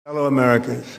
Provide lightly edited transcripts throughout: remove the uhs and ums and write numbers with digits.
Fellow Americans,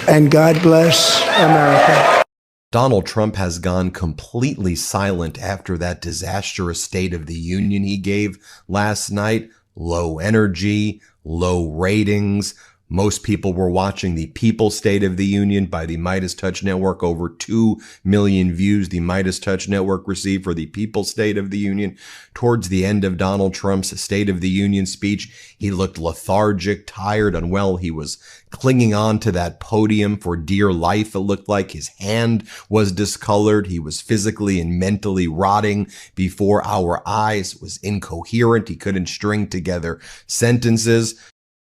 and God bless America. Donald Trump has gone completely silent after that disastrous State of the Union he gave last night. Low energy, low ratings. Most people were watching the People's State of the Union by the Midas Touch Network. Over 2 million views the Midas Touch Network received for the People's State of the Union. Towards the end of Donald Trump's State of the Union speech, he looked lethargic, tired, unwell. He was clinging on to that podium for dear life. It looked like his hand was discolored. He was physically and mentally rotting before our eyes. It was incoherent. He couldn't string together sentences.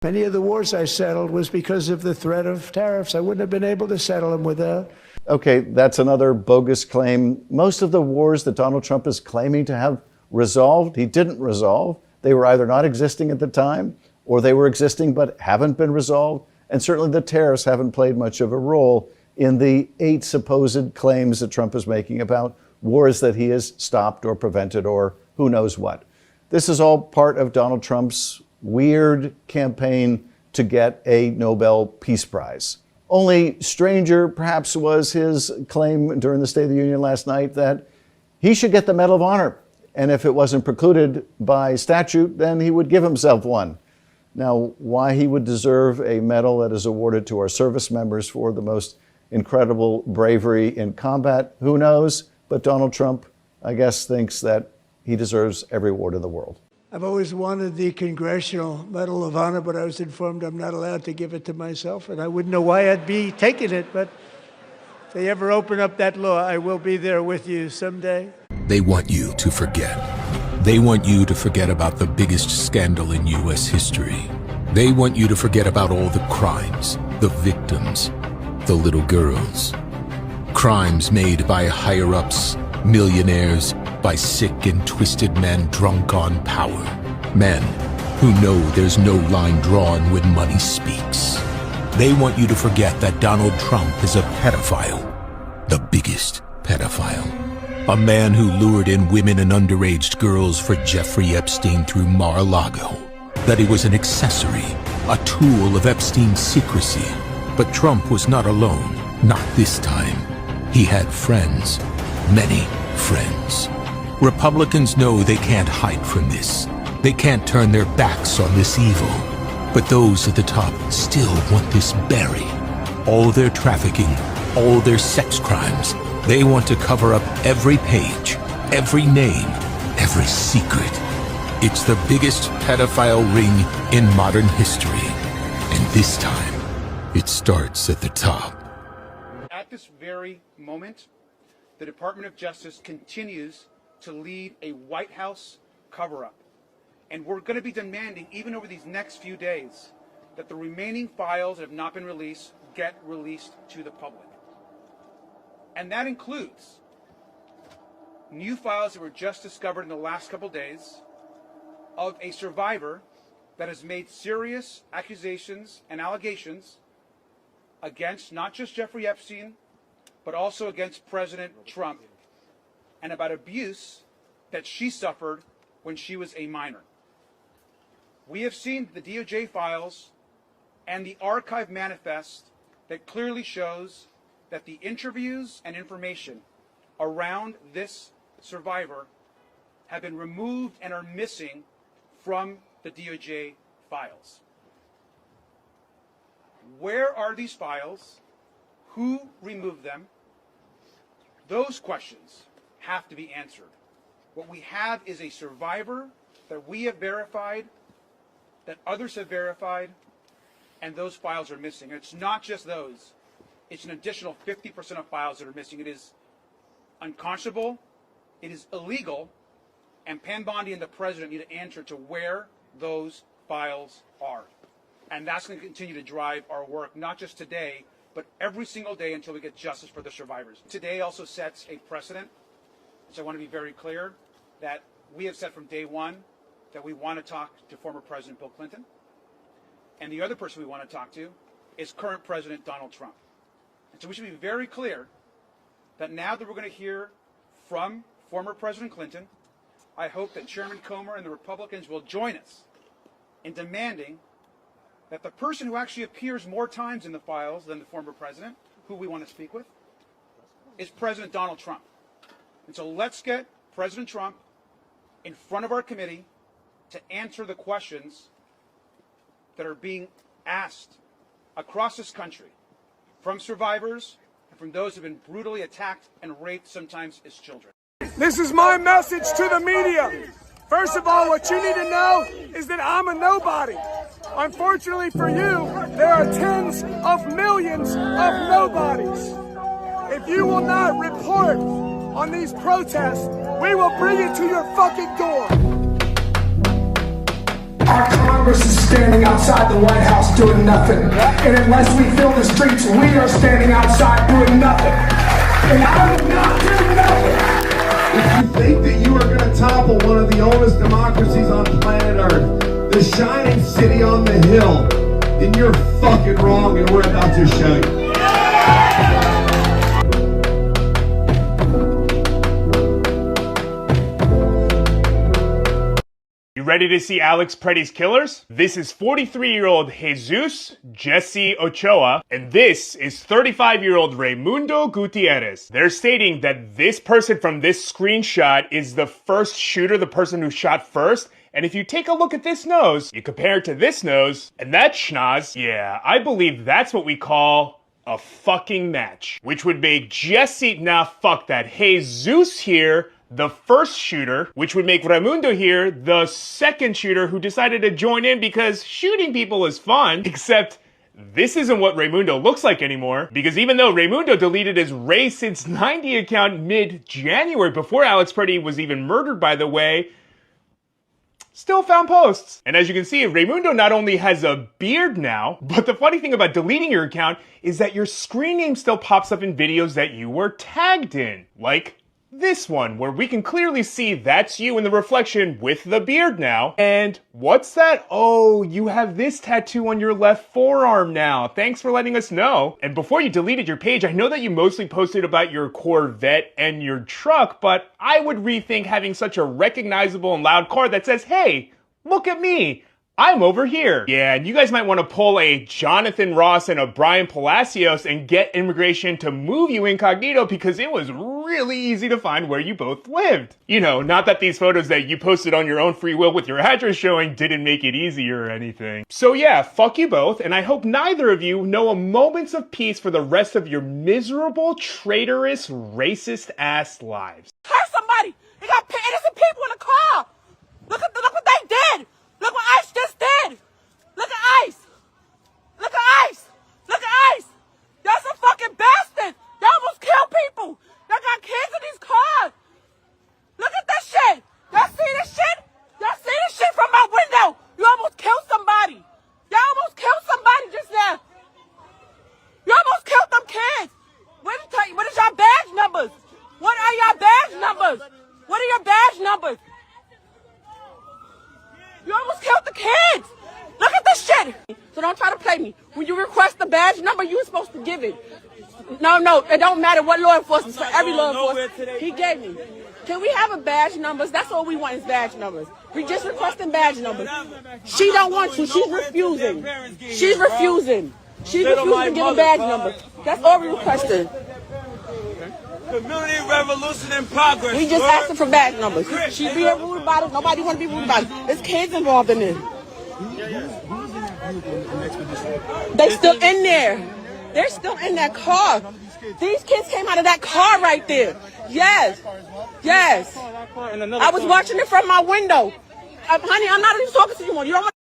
Many of the wars I settled was because of the threat of tariffs. I wouldn't have been able to settle them without. Okay, that's another bogus claim. Most of the wars that Donald Trump is claiming to have resolved, he didn't resolve. They were either not existing at the time, or they were existing but haven't been resolved. And certainly the tariffs haven't played much of a role in the 8 supposed claims that Trump is making about wars that he has stopped or prevented or who knows what. This is all part of Donald Trump's weird campaign to get a Nobel Peace Prize. Only stranger, perhaps, was his claim during the State of the Union last night that he should get the Medal of Honor. And if it wasn't precluded by statute, then he would give himself one. Now, why he would deserve a medal that is awarded to our service members for the most incredible bravery in combat, who knows? But Donald Trump, I guess, thinks that he deserves every award in the world. I've always wanted the Congressional Medal of Honor, but I was informed I'm not allowed to give it to myself, and I wouldn't know why I'd be taking it, but if they ever open up that law, I will be there with you someday. They want you to forget. They want you to forget about the biggest scandal in U.S. history. They want you to forget about all the crimes, the victims, the little girls. Crimes made by higher-ups, millionaires, by sick and twisted men drunk on power. Men who know there's no line drawn when money speaks. They want you to forget that Donald Trump is a pedophile, the biggest pedophile. A man who lured in women and underage girls for Jeffrey Epstein through Mar-a-Lago. That he was an accessory, a tool of Epstein's secrecy. But Trump was not alone, not this time. He had friends, many friends. Republicans know they can't hide from this. They can't turn their backs on this evil. But those at the top still want this buried. All their trafficking, all their sex crimes. They want to cover up every page, every name, every secret. It's the biggest pedophile ring in modern history. And this time, it starts at the top. At this very moment, the Department of Justice continues to lead a White House cover-up. And we're going to be demanding, even over these next few days, that the remaining files that have not been released get released to the public. And that includes new files that were just discovered in the last couple days of a survivor that has made serious accusations and allegations against not just Jeffrey Epstein, but also against President Trump, and about abuse that she suffered when she was a minor. We have seen the DOJ files and the archive manifest that clearly shows that the interviews and information around this survivor have been removed and are missing from the DOJ files. Where are these files? Who removed them? Those questions have to be answered. What we have is a survivor that we have verified, that others have verified, and those files are missing. And it's not just those. It's an additional 50% of files that are missing. It is unconscionable, it is illegal, and Pam Bondi and the President need to answer to where those files are. And that's going to continue to drive our work, not just today, but every single day until we get justice for the survivors. Today also sets a precedent, which I want to be very clear, that we have said from day one that we want to talk to former President Bill Clinton. And the other person we want to talk to is current President Donald Trump. And so we should be very clear that now that we're going to hear from former President Clinton, I hope that Chairman Comer and the Republicans will join us in demanding that the person who actually appears more times in the files than the former president, who we want to speak with, is President Donald Trump. And so let's get President Trump in front of our committee to answer the questions that are being asked across this country from survivors and from those who have been brutally attacked and raped, sometimes as children. This is my message to the media. First of all, what you need to know is that I'm a nobody. Unfortunately for you, there are tens of millions of nobodies. If you will not report on these protests, we will bring it to your fucking door. Our Congress is standing outside the White House doing nothing. And unless we fill the streets, we are standing outside doing nothing. And I will not do nothing. If you think that you are going to topple one of the oldest democracies on planet Earth, the shining city on the hill, then you're fucking wrong, and we're about to show you. You ready to see Alex Pretty's killers? This is 43-year-old Jesus Jesse Ochoa, and this is 35-year-old Raimundo Gutierrez. They're stating that this person from this screenshot is the first shooter, the person who shot first. And if you take a look at this nose, you compare it to this nose, and that schnoz, yeah, I believe that's what we call a fucking match. Which would make Jesse, nah, fuck that, Jesus here the first shooter, which would make Raimundo here the second shooter who decided to join in because shooting people is fun, except this isn't what Raimundo looks like anymore, because even though Raimundo deleted his Ray Since 90 account mid-January before Alex Pretty was even murdered, by the way, still found posts. And as you can see, Raimundo not only has a beard now, but the funny thing about deleting your account is that your screen name still pops up in videos that you were tagged in, like this one, where we can clearly see that's you in the reflection with the beard now. And what's that? Oh, you have this tattoo on your left forearm now. Thanks for letting us know. And before you deleted your page, I know that you mostly posted about your Corvette and your truck, but I would rethink having such a recognizable and loud car that says, hey, look at me, I'm over here. Yeah, and you guys might want to pull a Jonathan Ross and a Brian Palacios and get immigration to move you incognito because it was really easy to find where you both lived. You know, not that these photos that you posted on your own free will with your address showing didn't make it easier or anything. So yeah, fuck you both, and I hope neither of you know a moments of peace for the rest of your miserable, traitorous, racist-ass lives. Hurt somebody! They got innocent people in the car! Look what they did! Look what ICE just did! Look at ICE! Look at ICE! Look at ICE! Y'all some fucking bastards! Y'all almost killed people! Y'all got kids in these cars! Look at this shit! Y'all see this shit? Y'all see this shit from my window? You almost killed somebody! Y'all almost killed somebody just now! You almost killed them kids! What is y'all badge numbers? What are y'all badge numbers? What are your badge numbers? You almost killed the kids! Look at this shit! So don't try to play me. When you request the badge number, you're supposed to give it. No, it don't matter what law enforcement, for every law enforcement, he gave me. Can we have a badge numbers? That's all we want is badge numbers. We just requesting badge numbers. She don't want to, she's refusing. She's refusing. She's refusing to give a badge number. That's all we requested. Community revolution in progress. We just asking for badge numbers. She being rude about it. Nobody want to be rude about it. There's kids involved in it. They still in there. They're still in that car. These kids came out of that car right there. Yes. Yes. I was watching it from my window. Honey, I'm not even talking to you anymore. You don't want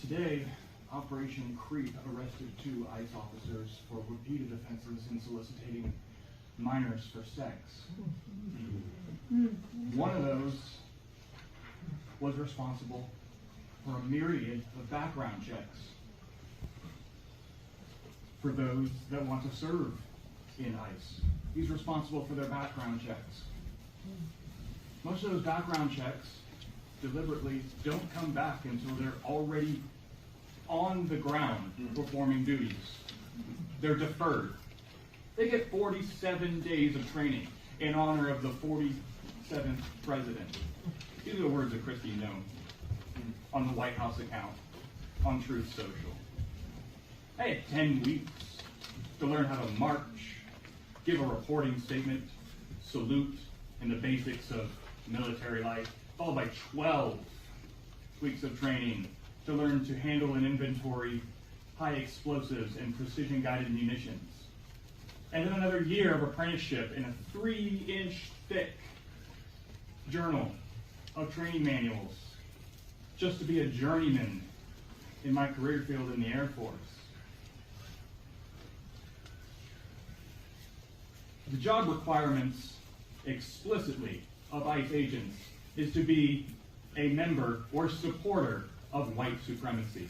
Today, Operation Creep arrested 2 ICE officers for repeated offenses in soliciting minors for sex. One of those was responsible for a myriad of background checks for those that want to serve in ICE. He's responsible for their background checks. Most of those background checks deliberately don't come back until they're already on the ground performing duties. They're deferred. They get 47 days of training in honor of the 47th president. These are the words of Christy Noem on the White House account on Truth Social. I had 10 weeks to learn how to march, give a reporting statement, salute, and the basics of military life, followed by 12 weeks of training to learn to handle and inventory high explosives and precision-guided munitions. And then another year of apprenticeship in a 3-inch thick journal of training manuals just to be a journeyman in my career field in the Air Force. The job requirements explicitly of ICE agents is to be a member or supporter of white supremacy.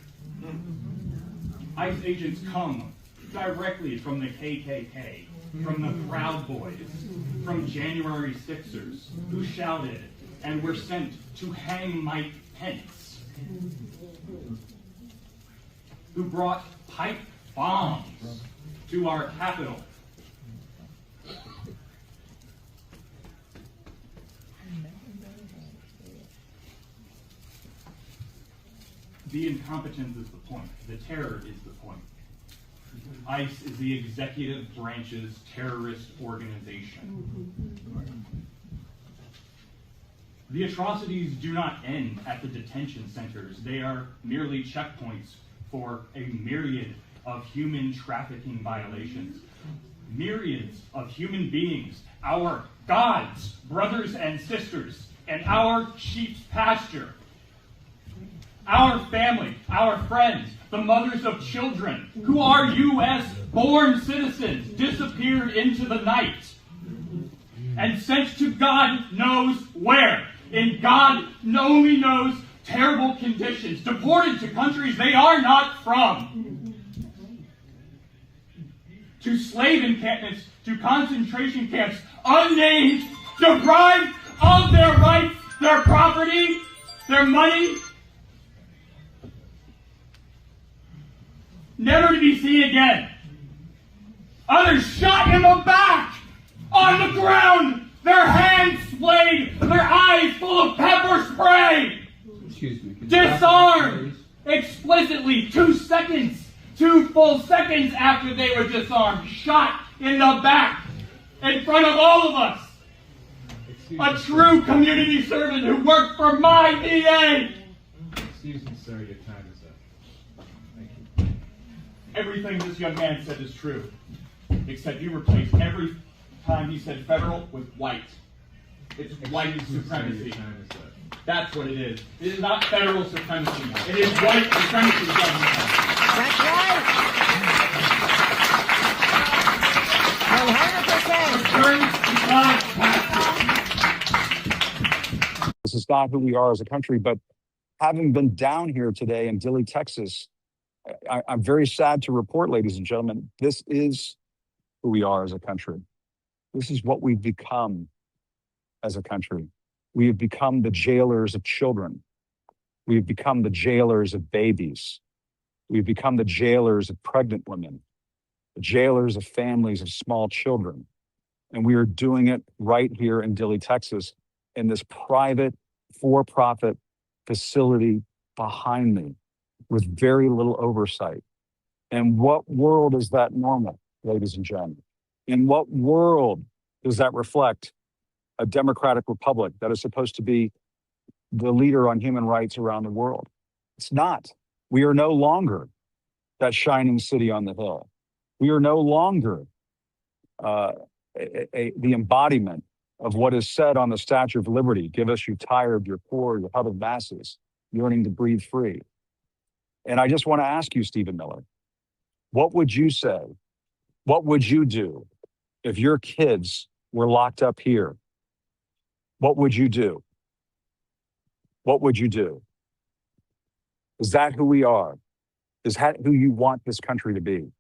ICE agents come directly from the KKK, from the Proud Boys, from January 6ers, who shouted and were sent to hang Mike Pence, who brought pipe bombs to our Capitol. The incompetence is the point. The terror is the point. ICE is the executive branch's terrorist organization. The atrocities do not end at the detention centers. They are merely checkpoints for a myriad of human trafficking violations. Myriads of human beings, our God's brothers and sisters, and our sheep's pasture, our family, our friends, the mothers of children who are U.S.-born citizens disappeared into the night and sent to God knows where, in God only knows terrible conditions, deported to countries they are not from, to slave encampments, to concentration camps, unnamed, deprived of their rights, their property, their money, never to be seen again. Others shot in the back, on the ground, their hands splayed, their eyes full of pepper spray. Excuse me. Disarmed explicitly 2 seconds, 2 full seconds after they were disarmed, shot in the back in front of all of us. A true community servant who worked for my VA. Excuse me, sir, your time is up. Thank you. Everything this young man said is true, except you replaced every time he said federal with white. It's white supremacy. That's what it is. It is not federal supremacy. It is white supremacy, government. That's right. 100%. This is not who we are as a country, but having been down here today in Dilley, Texas, I'm very sad to report, ladies and gentlemen, this is who we are as a country. This is what we've become as a country. We have become the jailers of children. We have become the jailers of babies. We've become the jailers of pregnant women, the jailers of families of small children. And we are doing it right here in Dilley, Texas, in this private, for-profit facility behind me with very little oversight. And what world is that normal, ladies and gentlemen? In what world does that reflect a democratic republic that is supposed to be the leader on human rights around the world? It's not. We are no longer that shining city on the hill. We are no longer the embodiment of what is said on the Statue of Liberty. Give us you tired, your poor, your hut of masses, yearning to breathe free. And I just want to ask you, Stephen Miller, what would you say? What would you do if your kids were locked up here? What would you do? What would you do? Is that who we are? Is that who you want this country to be?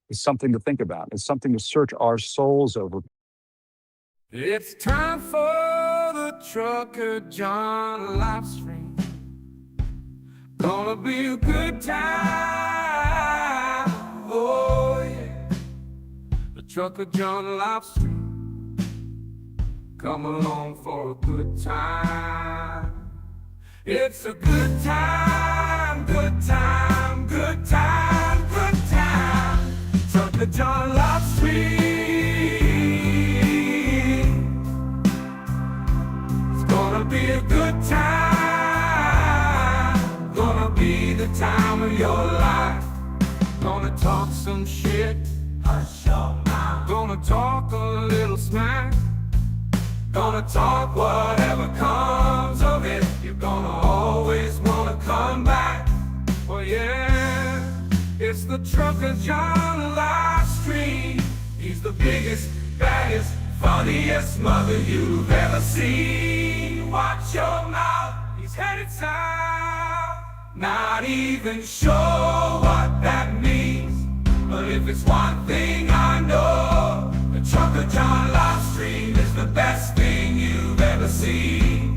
It's something to think about. It's something to search our souls over. It's time for the Trucker John Livestream. Gonna be a good time. Oh yeah. The Trucker John Livestream. Come along for a good time. It's a good time, good time, good time, good time. Trucker John Livestream. Gonna be a good time. Gonna be the time of your life. Gonna talk some shit. Hush your mouth. Gonna talk a little smack. Gonna talk whatever comes of it. You're gonna always wanna come back. Well, yeah, it's the Trucker John Livestream. He's the biggest, baddest, funniest mother you've ever seen. Watch your mouth, he's headed south. Not even sure what that means, but if it's one thing I know, the Trucker John Livestream is the best thing you've ever seen.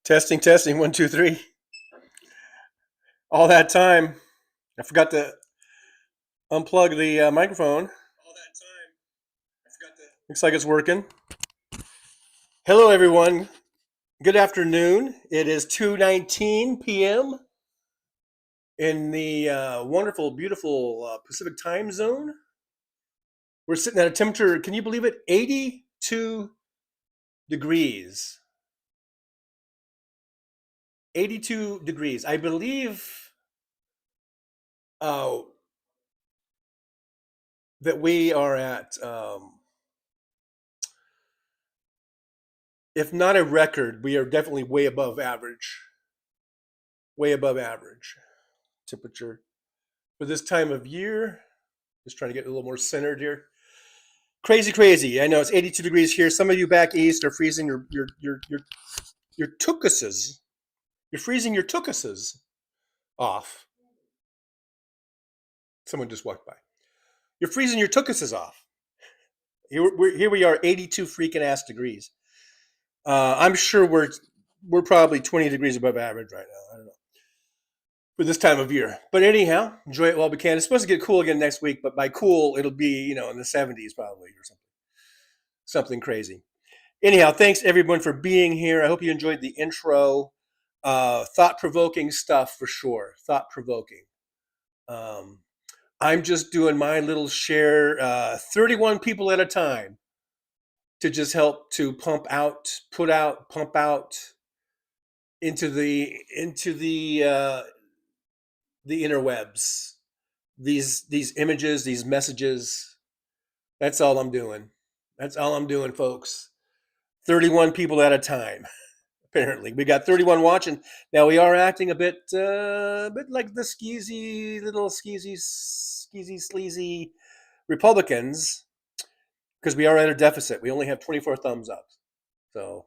Testing, testing, 1, 2, 3. All that time, I forgot to unplug the microphone. All that time, I forgot to. Looks like it's working. Hello, everyone. Good afternoon. It is 2:19 p.m. in the wonderful, beautiful Pacific time zone. We're sitting at a temperature, can you believe it? 82 degrees. 82 degrees. I believe that we are at, if not a record, we are definitely way above average. Way above average temperature for this time of year. Just trying to get a little more centered here. Crazy, crazy. I know it's 82 degrees here. Some of you back east are freezing your tukuses. You're freezing your tukuses off. Someone just walked by. You're freezing your tukuses off. Here we are, 82 freaking ass degrees. I'm sure we're probably 20 degrees above average right now. I don't know. For this time of year. But anyhow, enjoy it while we can. It's supposed to get cool again next week, but by cool, it'll be, in the 70s probably or something. Something crazy. Anyhow, thanks everyone for being here. I hope you enjoyed the intro. Thought-provoking stuff for sure. Thought-provoking. I'm just doing my little share, 31 people at a time, to just help to pump out into the interwebs, these images, these messages. That's all I'm doing. That's all I'm doing, folks. 31 people at a time. Apparently, we got 31 watching. Now we are acting a bit like the skeezy, sleazy Republicans, because we are at a deficit. We only have 24 thumbs up. So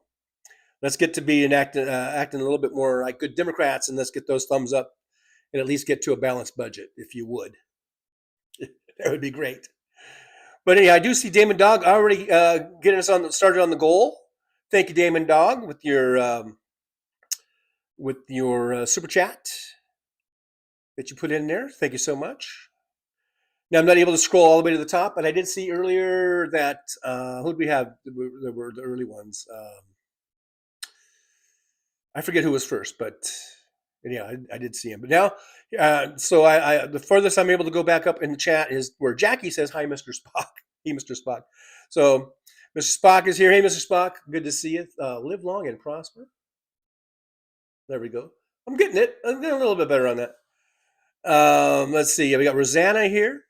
let's get to be acting a little bit more like good Democrats, and let's get those thumbs up and at least get to a balanced budget, if you would. That would be great. But anyhow, I do see Damon Dog already getting us started on the goal. Thank you, Damon Dog, with your super chat that you put in there. Thank you so much. Now, I'm not able to scroll all the way to the top, but I did see earlier that who did we have? There were the early ones. I forget who was first, but yeah, I did see him. But now, so I the furthest I'm able to go back up in the chat is where Jackie says, "Hi, Mr. Spock." Hey, Mr. Spock. So Mr. Spock is here. Hey, Mr. Spock. Good to see you. Live long and prosper. There we go. I'm getting it. I'm getting a little bit better on that. Let's see. We got Rosanna here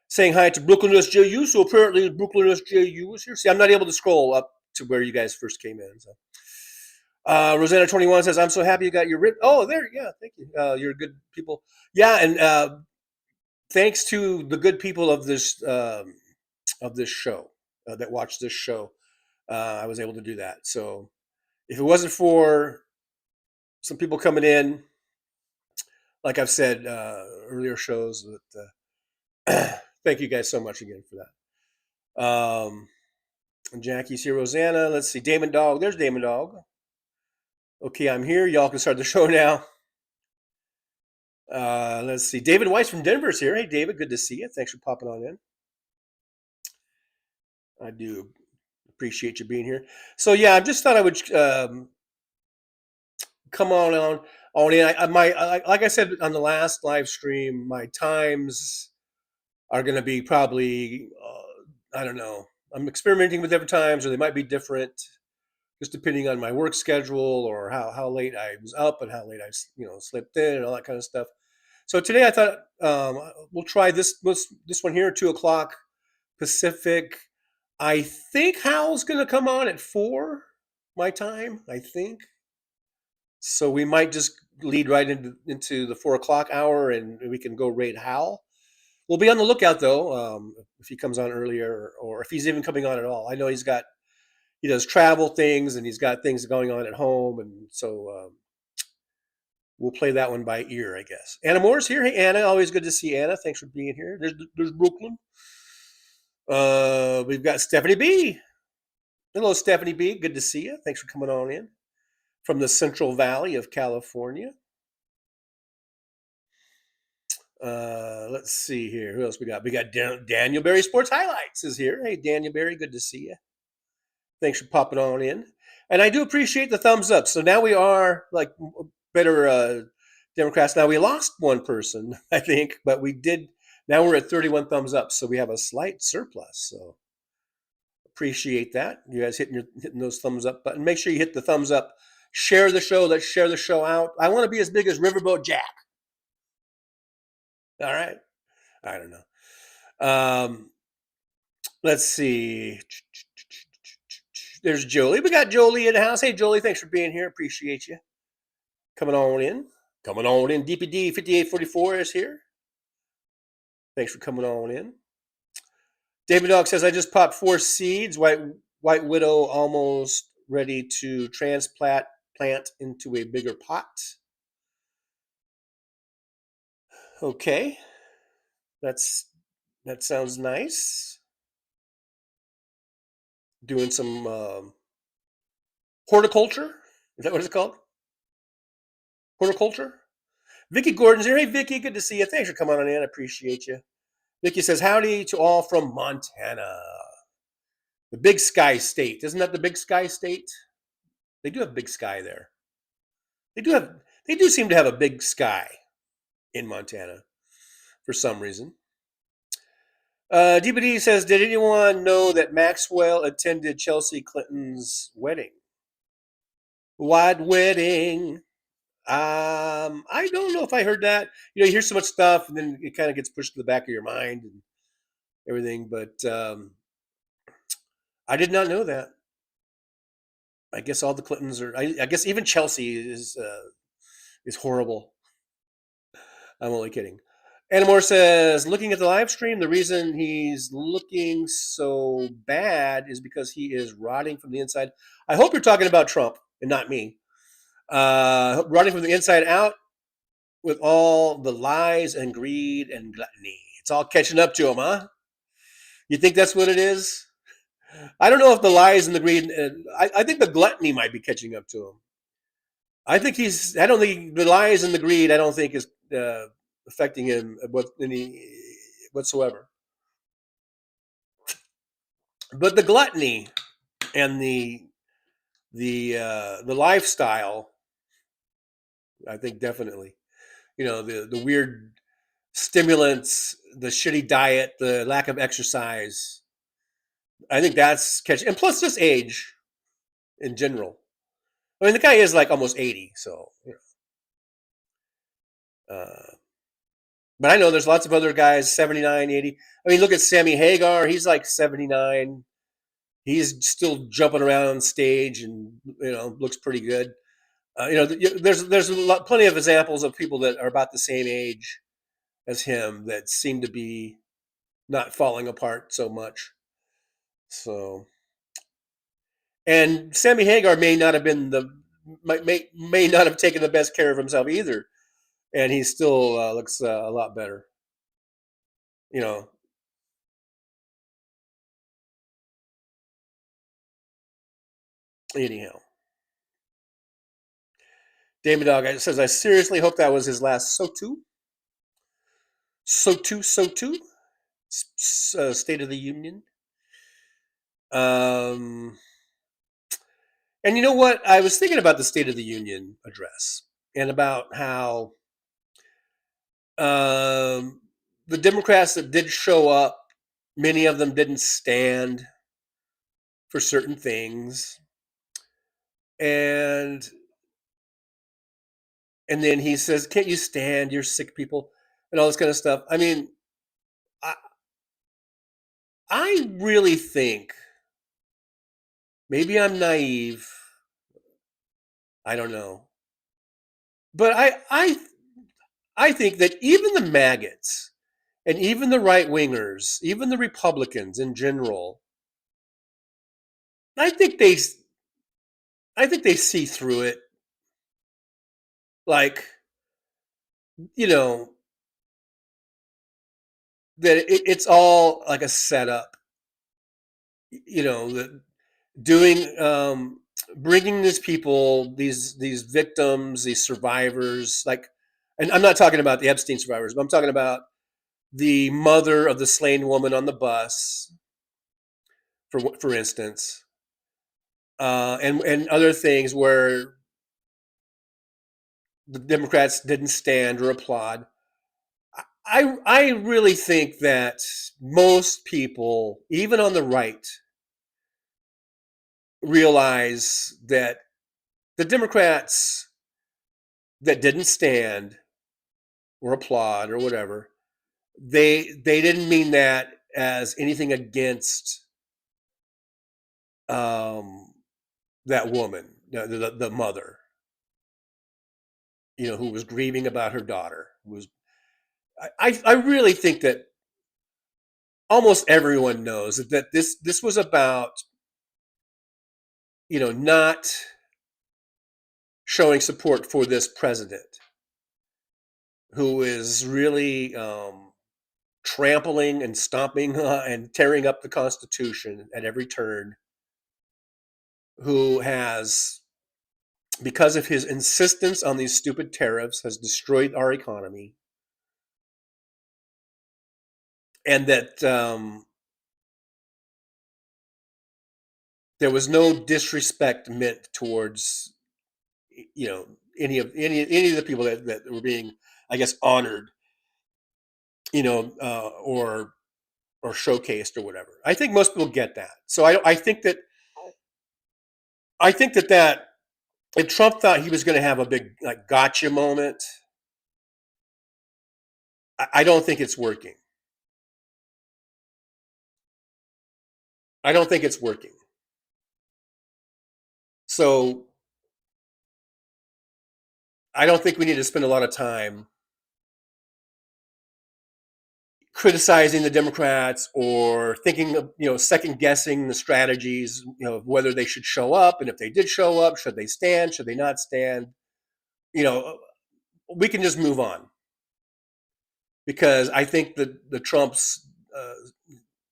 saying hi to Brooklyn SJU. So apparently Brooklyn SJU is here. See, I'm not able to scroll up to where you guys first came in. So. Rosanna 21 says, "I'm so happy you got your rip." Oh, there, yeah, thank you. You're good people. Yeah, and thanks to the good people of this show that watch this show, I was able to do that. So if it wasn't for some people coming in, like I've said earlier shows, that thank you guys so much again for that. And Jackie's here. Rosanna, let's see. Damon Dog. There's Damon Dog. Okay, I'm here. Y'all can start the show now. Let's see. David Weiss from Denver's here. Hey, David, good to see you. Thanks for popping on in. I do appreciate you being here. So yeah, I just thought I would come on in. Like I said on the last live stream, my times are going to be probably I don't know. I'm experimenting with different times, or they might be different, just depending on my work schedule or how late I was up and how late I slept in and all that kind of stuff. So today I thought we'll try this one here, 2:00 Pacific. I think Hal's going to come on at 4 my time, I think. So we might just lead right into the 4:00 hour and we can go raid Hal. We'll be on the lookout though, if he comes on earlier or if he's even coming on at all. I know he does travel things and he's got things going on at home, and so we'll play that one by ear, I guess. Anna Moore's here. Hey, Anna, always good to see Anna. Thanks for being here. There's Brooklyn. We've got Stephanie B. Hello, Stephanie B. Good to see you. Thanks for coming on in from the Central Valley of California. Let's see here. Who else we got? We got Daniel Berry Sports Highlights is here. Hey, Daniel Berry, good to see you. Thanks for popping on in. And I do appreciate the thumbs up. So now we are like better Democrats. Now we lost one person, I think, but we did. Now we're at 31 thumbs up. So we have a slight surplus. So appreciate that. You guys hitting those thumbs up button. Make sure you hit the thumbs up. Share the show. Let's share the show out. I want to be as big as Riverboat Jack. All right. I don't know. Let's see. There's Jolie. We got Jolie in the house. Hey, Jolie, thanks for being here. Appreciate you. Coming on in. DPD 5844 is here. Thanks for coming on in. David Dog says, I just popped 4 seeds. White Widow almost ready to plant into a bigger pot. Okay. That sounds nice. Doing some horticulture. Is that what it's called? Horticulture? Vicky Gordon's here. Hey, Vicky, good to see you. Thanks for coming on in. I appreciate you. Vicky says, howdy to all from Montana. The Big Sky State. Isn't that the Big Sky State? They do have big sky there. They do seem to have a big sky in Montana for some reason. DBD says, did anyone know that Maxwell attended Chelsea Clinton's wedding? What wedding? I don't know if I heard that. You hear so much stuff and then it kind of gets pushed to the back of your mind and everything. But I did not know that. I guess all the Clintons are. I guess even Chelsea is horrible. I'm only kidding. Anamore says, looking at the live stream, the reason he's looking so bad is because he is rotting from the inside. I hope you're talking about Trump and not me. Rotting from the inside out with all the lies and greed and gluttony. It's all catching up to him, huh? You think that's what it is? I don't know if the lies and the greed, I think the gluttony might be catching up to him. I don't think the lies and the greed, I don't think is affecting him whatsoever. But the gluttony and the the lifestyle, I think definitely, the weird stimulants, the shitty diet, the lack of exercise. I think that's catching, and plus just age in general. I mean, the guy is like almost 80, so. But I know there's lots of other guys, 79, 80. I mean, look at Sammy Hagar. He's like 79. He's still jumping around on stage and, looks pretty good. There's plenty of examples of people that are about the same age as him that seem to be not falling apart so much. So, and Sammy Hagar may not have been may not have taken the best care of himself either, and he still looks a lot better. Anyhow, Damon Dog says, I seriously hope that was his last State of the Union. And you know what? I was thinking about the State of the Union address and about how the Democrats that did show up, many of them didn't stand for certain things. And then he says, can't you stand? You're sick people and all this kind of stuff. I mean, I really think, maybe I'm naive, I don't know, but I think that even the maggots and even the right wingers, even the Republicans in general, I think they see through it. Like, that it's all like a setup. That doing, bringing these people, these victims, these survivors, like, and I'm not talking about the Epstein survivors, but I'm talking about the mother of the slain woman on the bus, for instance, and other things where the Democrats didn't stand or applaud. I really think that most people, even on the right, realize that the Democrats that didn't stand or applaud or whatever, they didn't mean that as anything against that woman, the mother, who was grieving about her daughter. I really think that almost everyone knows that this was about, not showing support for this president who is really trampling and stomping and tearing up the Constitution at every turn, who has, because of his insistence on these stupid tariffs, has destroyed our economy, and that there was no disrespect meant towards any of the people that were being, I guess, honored, or showcased or whatever. I think most people get that. So I think that if Trump thought he was going to have a big like gotcha moment, I don't think it's working. I don't think it's working. So I don't think we need to spend a lot of time criticizing the Democrats or thinking of, second guessing the strategies, of whether they should show up. And if they did show up, should they stand? Should they not stand? We can just move on, because I think that the Trump's,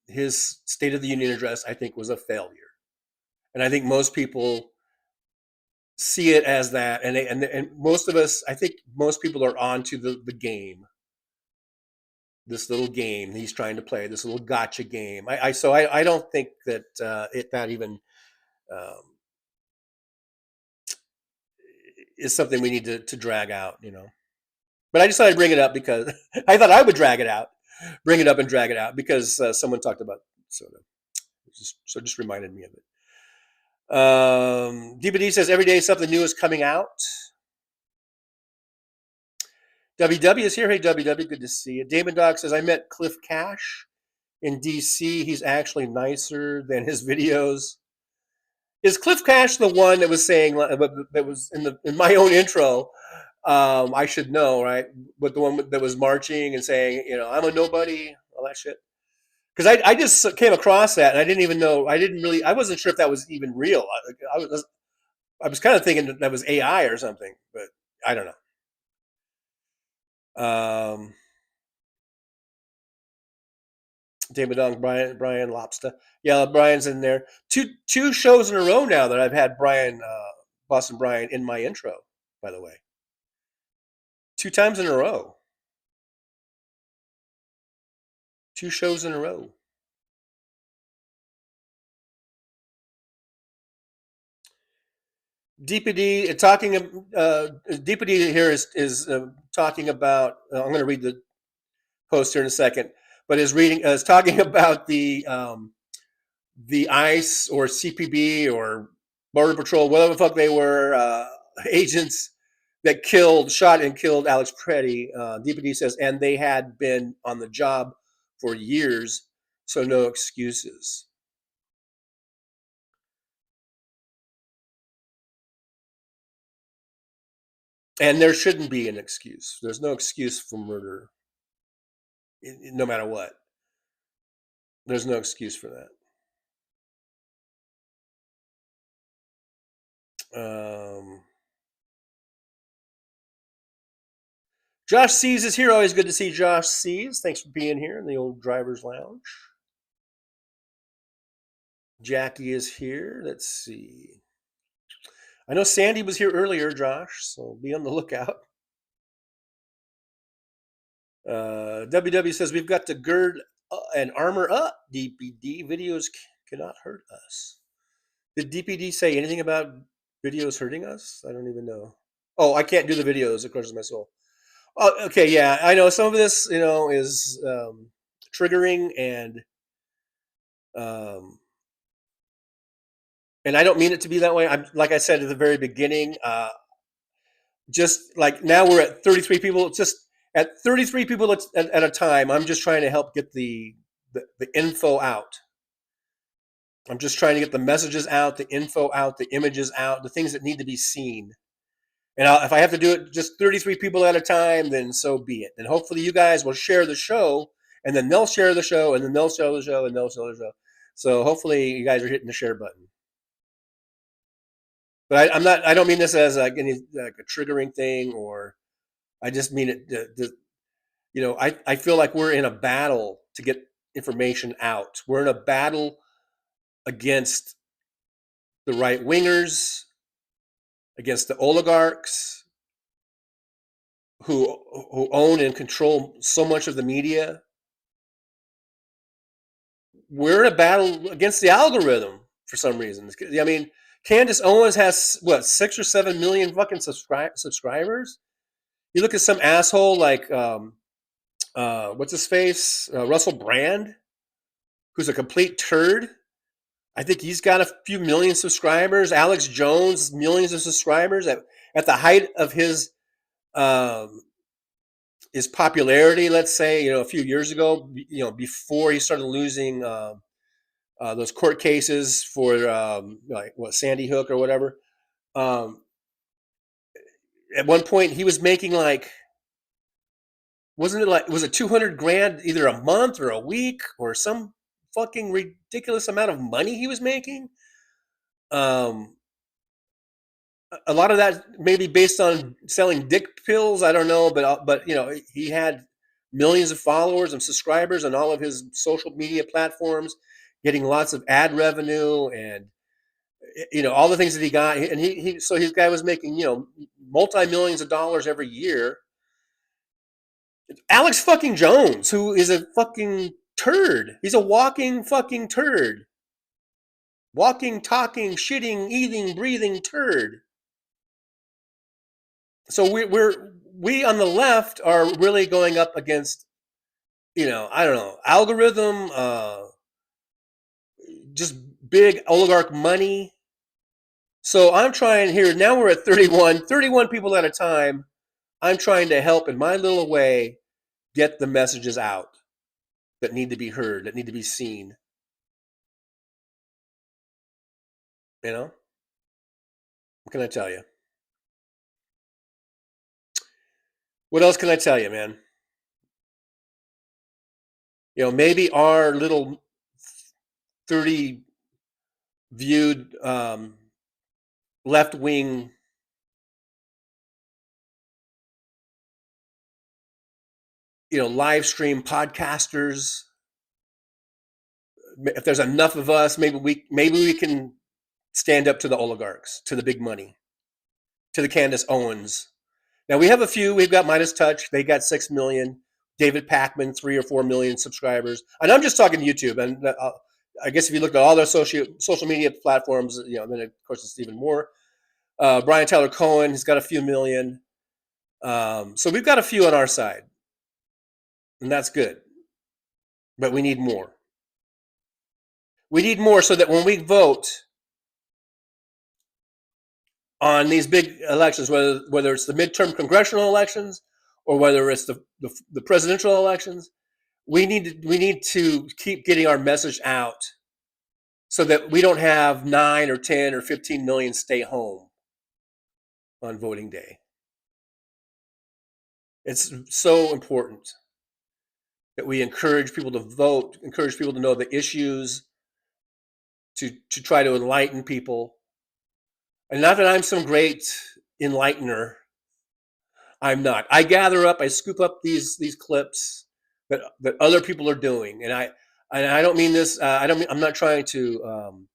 his State of the Union address, I think, was a failure. And I think most people see it as that. And most of us, I think most people are onto the game. This little game he's trying to play, this little gotcha game. So I don't think that that even is something we need to drag out, you know. But I decided to bring it up because I thought I would bring it up and drag it out because someone talked about soda. Just reminded me of it. DBD says every day something new is coming out. WW is here. Hey, WW, good to see you. Damon Dog says, I met Cliff Cash in DC. He's actually nicer than his videos. Is Cliff Cash the one that was saying, that was in my own intro? I should know, right? But the one that was marching and saying, you know, I'm a nobody, all that shit. Because I just came across that and I didn't even know. I wasn't sure if that was even real. I was kind of thinking that was AI or something, but I don't know. David Dong, Brian Lobster. Yeah, Brian's in there. Two shows in a row now that I've had Boston Brian in my intro, by the way. 2 times in a row. 2 shows in a row. DPD DPD here is talking about. I'm going to read the post here in a second, but is talking about the ICE or CPB or Border Patrol, whatever the fuck they were, agents that shot and killed Alex Preddy. DPD says, and they had been on the job for years, so no excuses. And there shouldn't be an excuse. There's no excuse for murder, no matter what. There's no excuse for that. Josh Sees is here. Always good to see Josh Sees. Thanks for being here in the old driver's lounge. Jackie is here. Let's see. I know Sandy was here earlier, Josh, so be on the lookout. WW says, we've got to gird and armor up, DPD. Videos cannot hurt us. Did DPD say anything about videos hurting us? I don't even know. Oh, I can't do the videos, of course, is my soul. Oh, okay, yeah, I know some of this, you know, is triggering and I don't mean it to be that way. Like I said at the very beginning, just like now we're at 33 people. Just at 33 people at a time. I'm just trying to help get the info out. I'm just trying to get the messages out, the info out, the images out, the things that need to be seen. And if I have to do it just 33 people at a time, then so be it. And hopefully you guys will share the show, and then they'll share the show, and then they'll share the show, and they'll share the show. So hopefully you guys are hitting the share button. But I don't mean this as like a triggering thing, or I just mean it. You know, I feel like we're in a battle to get information out. We're in a battle against the right wingers, against the oligarchs who own and control so much of the media. We're in a battle against the algorithm for some reason. I mean, Candace Owens has what, 6 or 7 million fucking subscribers. You look at some asshole like what's his face, Russell Brand, who's a complete turd. I think he's got a few million subscribers. Alex Jones, millions of subscribers at the height of his popularity. Let's say, you know, a few years ago, you know, before he started losing those court cases for like what, Sandy Hook or whatever. At one point, he was making like, was it 200 grand either a month or a week or some fucking ridiculous amount of money he was making? A lot of that may be based on selling dick pills. I don't know, but you know, he had millions of followers and subscribers on all of his social media platforms, getting lots of ad revenue and, you know, all the things that he got. And so his guy was making, you know, multi-millions of dollars every year. Alex fucking Jones, who is a fucking turd. He's a walking fucking turd. Walking, talking, shitting, eating, breathing turd. So we on the left are really going up against, I don't know, algorithm, just big oligarch money. So I'm trying here. Now we're at 31 people at a time. I'm trying to help in my little way get the messages out that need to be heard, that need to be seen. What can I tell you? What else can I tell you, man? Maybe our little 30 viewed left wing live stream podcasters, if there's enough of us, maybe we can stand up to the oligarchs, to the big money, to the Candace Owens. Now we have a few. We've got Midas Touch. They got 6 million. David Packman, 3 or 4 million subscribers. And I'm just talking YouTube. And I guess if you look at all their social media platforms, then of course it's even more. Brian Tyler Cohen, he's got a few million. So we've got a few on our side, and that's good. But we need more. We need more so that when we vote on these big elections, whether it's the midterm congressional elections or whether it's the presidential elections, we need to keep getting our message out so that we don't have 9 or 10 or 15 million stay home on voting day. It's so important that we encourage people to vote, encourage people to know the issues, to try to enlighten people. And not that I'm some great enlightener. I'm not. I gather up, I scoop up these clips that other people are doing, and I don't mean this. I'm not trying to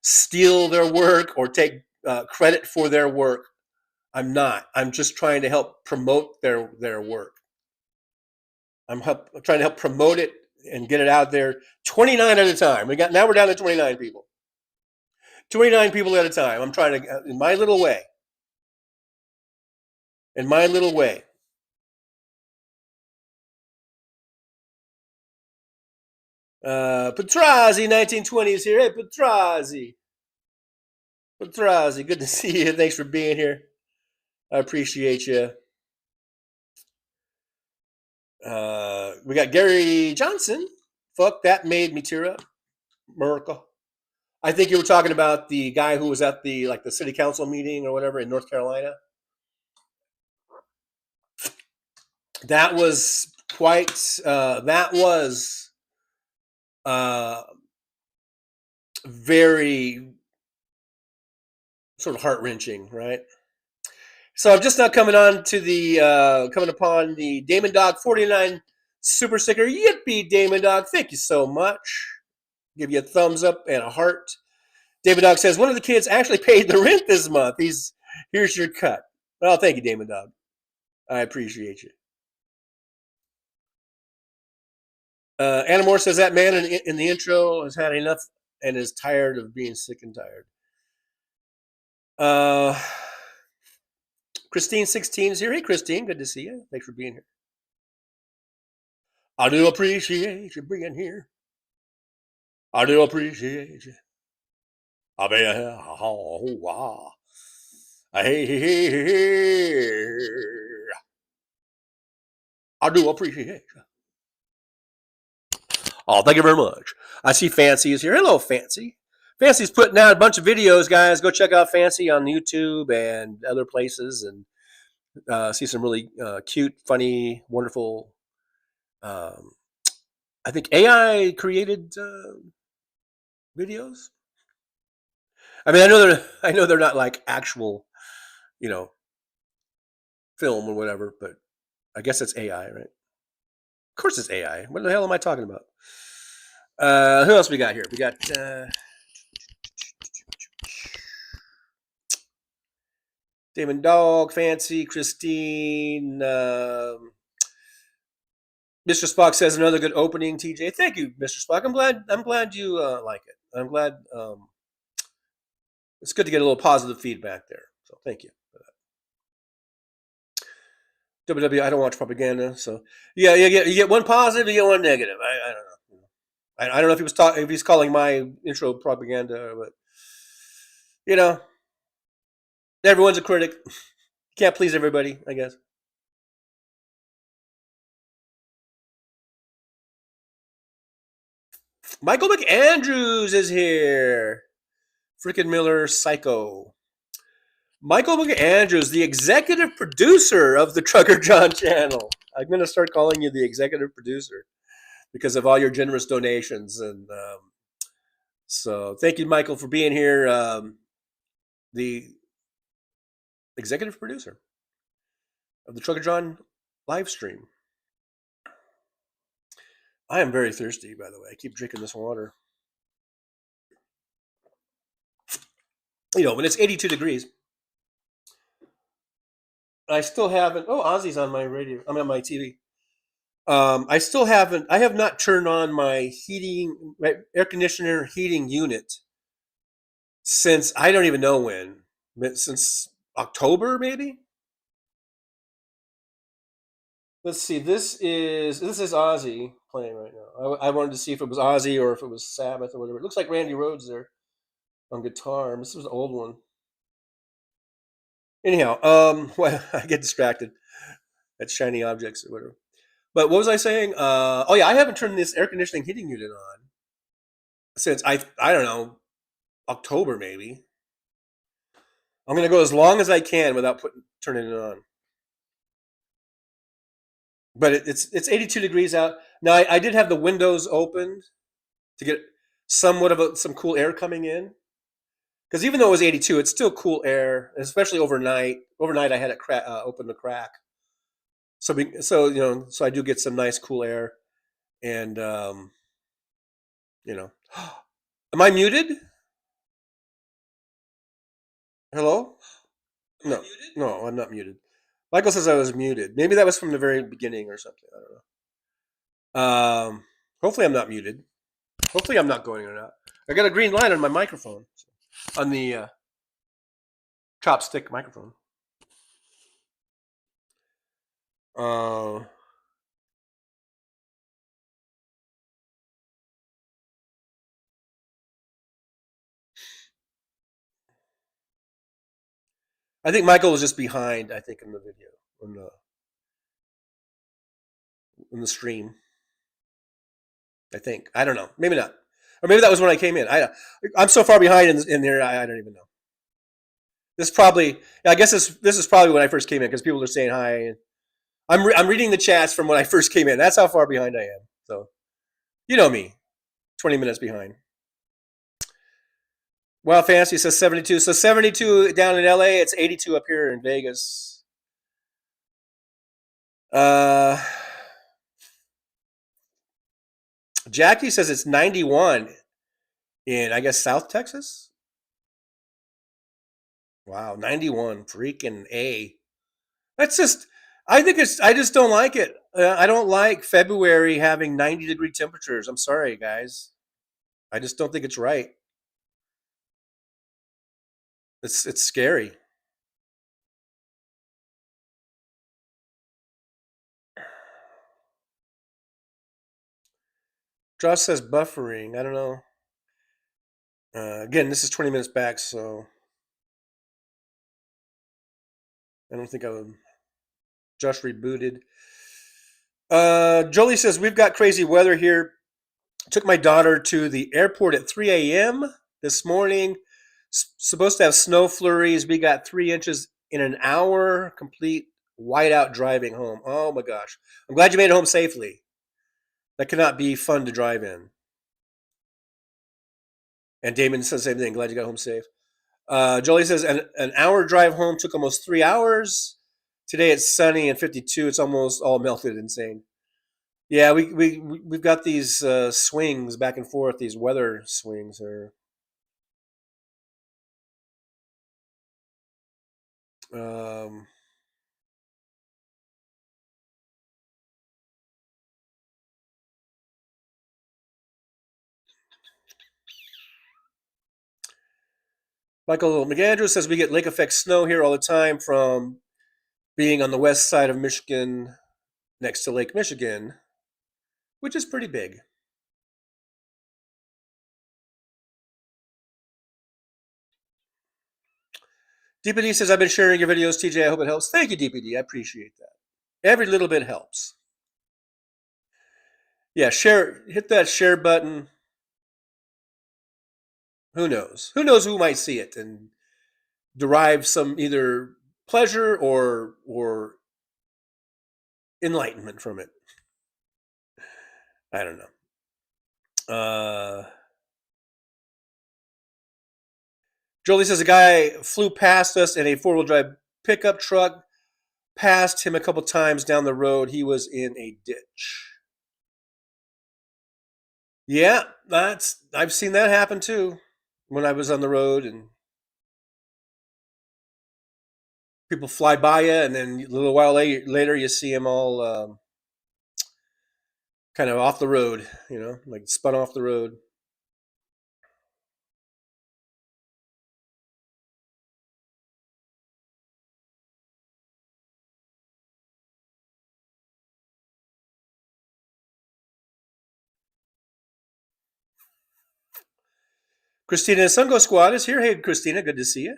steal their work or take credit for their work. I'm not. I'm just trying to help promote their work. I'm trying to help promote it and get it out there. 29 at a time. Now we're down to 29 people. 29 people at a time. I'm trying to, in my little way. In my little way. Petrazi 1920 is here. Hey, Petrazi. Petrazi, good to see you. Thanks for being here. I appreciate you. We got Gary Johnson. Fuck, that made me tear up. Merkel. I think you were talking about the guy who was at the city council meeting or whatever in North Carolina. That was quite. That was very sort of heart-wrenching, right? So I'm just now coming upon the Damon Dog 49 super sticker. Yippee, Damon Dog! Thank you so much. Give you a thumbs up and a heart. Damon Dog says one of the kids actually paid the rent this month. Here's your cut. Well, thank you, Damon Dog. I appreciate you. Anna Moore says that man in the intro has had enough and is tired of being sick and tired. Christine 16 is here. Hey, Christine, good to see you. Thanks for being here. I do appreciate you being here. I do appreciate you. I be here. Hey. I do appreciate you. Oh, thank you very much. I see Fancy is here. Hello, Fancy. Fancy's putting out a bunch of videos, guys. Go check out Fancy on YouTube and other places and see some really cute, funny, wonderful, I think AI created videos. I mean, I know they're not like actual, film or whatever, but I guess it's AI, right? Of course it's AI. What the hell am I talking about? Who else we got here? We got Damon Dog, Fancy, Christine. Mr. Spock says another good opening. TJ, thank you, Mr. Spock. I'm glad you like it. I'm glad. It's good to get a little positive feedback there. So thank you for that. WW, I don't watch propaganda, so yeah, you get one positive, you get one negative. I don't know. I don't know if if he's calling my intro propaganda, but you know, everyone's a critic. Can't please everybody, I guess. Michael McAndrews is here. Frickin' Miller Psycho. Michael McAndrews, the executive producer of the Trucker John channel. I'm going to start calling you the executive producer because of all your generous donations. And so thank you, Michael, for being here. The executive producer of the Trucker John live stream. I am very thirsty, by the way. I keep drinking this water. You know, when it's 82 degrees, I still haven't. Oh, Ozzy's on my radio. I'm on my TV. I still haven't. I have not turned on my air conditioner heating unit since I don't even know when. Since October, maybe. Let's see. This is Ozzy playing right now. I wanted to see if it was Ozzy or if it was Sabbath or whatever. It looks like Randy Rhoads there on guitar. This was an old one. Anyhow, well, I get distracted. That's shiny objects or whatever. But what was I saying? Oh yeah, I haven't turned this air conditioning heating unit on since I don't know, October maybe. I'm gonna go as long as I can without turning it on. But it's 82 degrees out now. I did have the windows opened to get somewhat of some cool air coming in, because even though it was 82, it's still cool air, especially overnight. Overnight, I had it open the crack, so you know, so I do get some nice cool air, and you know, am I muted? Hello? No, no, I'm not muted. Michael says I was muted. Maybe that was from the very beginning or something. I don't know. Hopefully I'm not muted. Hopefully I'm not going or not. I got a green light on my microphone, on the chopstick microphone. I think Michael was just behind. I think in the video, in the stream. I think. I don't know. Maybe not. Or maybe that was when I came in. I'm so far behind in here. I don't even know. This probably. I guess this is probably when I first came in, because people are saying hi. I'm reading the chats from when I first came in. That's how far behind I am. So, you know me, 20 minutes behind. Wow, Fancy says 72. So 72 down in LA. It's 82 up here in Vegas. Jackie says it's 91 in, I guess, South Texas. Wow, 91, freaking A. That's just, I just don't like it. I don't like February having 90-degree temperatures. I'm sorry, guys. I just don't think it's right. It's scary. Josh says buffering. I don't know. Again, this is 20 minutes back, so I don't think I'm just rebooted. Jolie says, we've got crazy weather here. Took my daughter to the airport at 3 a.m. this morning. Supposed to have snow flurries. We got 3 inches in an hour. Complete whiteout driving home. Oh my gosh. I'm glad you made it home safely. That cannot be fun to drive in. And Damon says the same thing. Glad you got home safe. Jolie says an hour drive home took almost 3 hours. Today it's sunny and 52. It's almost all melted. Insane. Yeah, we've got these swings back and forth. These weather swings are. Michael McAndrews says we get lake effect snow here all the time from being on the west side of Michigan, next to Lake Michigan, which is pretty big. DPD says, I've been sharing your videos, TJ. I hope it helps. Thank you, DPD. I appreciate that. Every little bit helps. Yeah, share. Hit that share button. Who knows? Who knows who might see it and derive some either pleasure or enlightenment from it. I don't know. Jolie says a guy flew past us in a four-wheel drive pickup truck, passed him a couple times down the road. He was in a ditch. Yeah, I've seen that happen too when I was on the road, and people fly by you, and then a little while later you see them all kind of off the road, like spun off the road. Christina Sungo Squad is here. Hey, Christina, good to see you.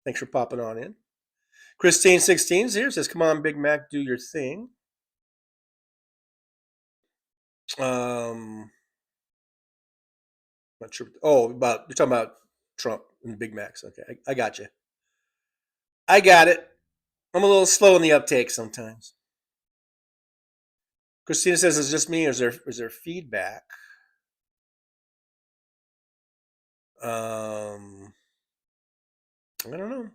Thanks for popping on in. Christine 16 is here. Says, come on, Big Mac, do your thing. Not sure. Oh, you're talking about Trump and Big Macs. Okay, I got you. I got it. I'm a little slow in the uptake sometimes. Christina says, "Is it just me, or is there feedback?" I don't know.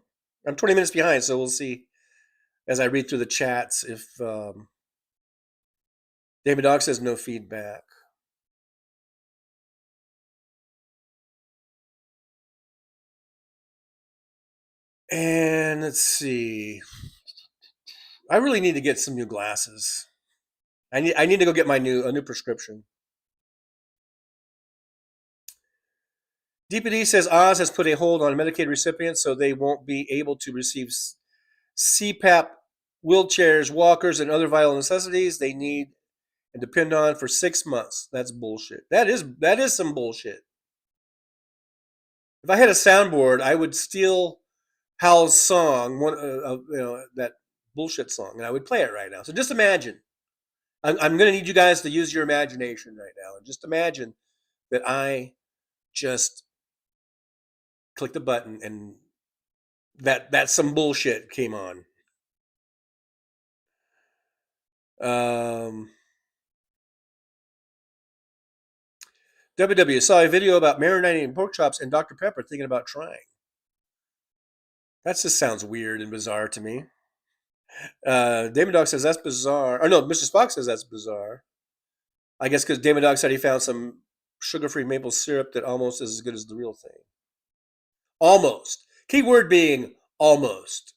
I'm 20 minutes behind, so we'll see as I read through the chats if David Dog says no feedback. And let's see. I really need to get some new glasses. I need to go get a new prescription. DPD says Oz has put a hold on Medicaid recipients so they won't be able to receive CPAP, wheelchairs, walkers, and other vital necessities they need and depend on for 6 months. That's bullshit. That is some bullshit. If I had a soundboard, I would steal Hal's song, that bullshit song, and I would play it right now. So just imagine. I'm going to need you guys to use your imagination right now, and just imagine that I just click the button and that some bullshit came on. WW saw a video about marinating pork chops and Dr. Pepper, thinking about trying. That just sounds weird and bizarre to me. Damon Dog says that's bizarre. Or no, Mr. Spock says that's bizarre. I guess because Damon Dog said he found some sugar-free maple syrup that almost is as good as the real thing. Almost. Key word being almost.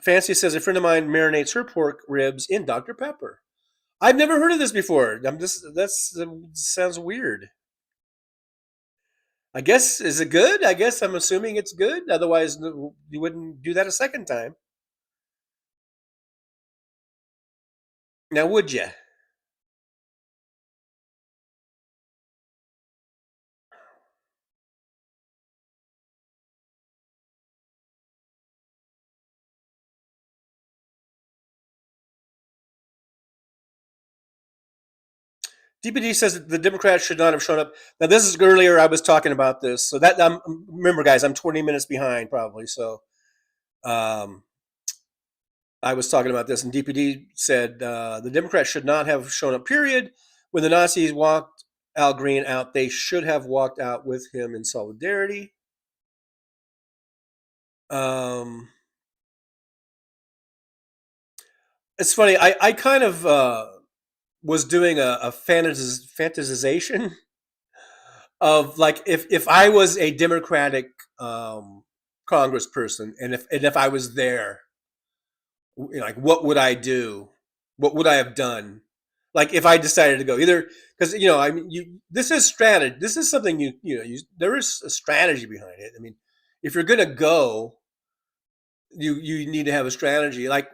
Fancy says a friend of mine marinates her pork ribs in Dr. Pepper. I've never heard of this before. That sounds weird. I guess, is it good? I guess I'm assuming it's good. Otherwise, you wouldn't do that a second time. Now, would you? DPD says that the Democrats should not have shown up. Now, this is earlier. I was talking about this. So that remember, guys, I'm 20 minutes behind probably. So I was talking about this, and DPD said the Democrats should not have shown up, period. When the Nazis walked Al Green out, they should have walked out with him in solidarity. It's funny. I kind of was doing a fantasization of like if I was a Democratic congressperson, and if I was there, like what would I do? What would I have done? Like if I decided to go, either because I mean, this is strategy. This is something there is a strategy behind it. I mean, if you're gonna go, you need to have a strategy. Like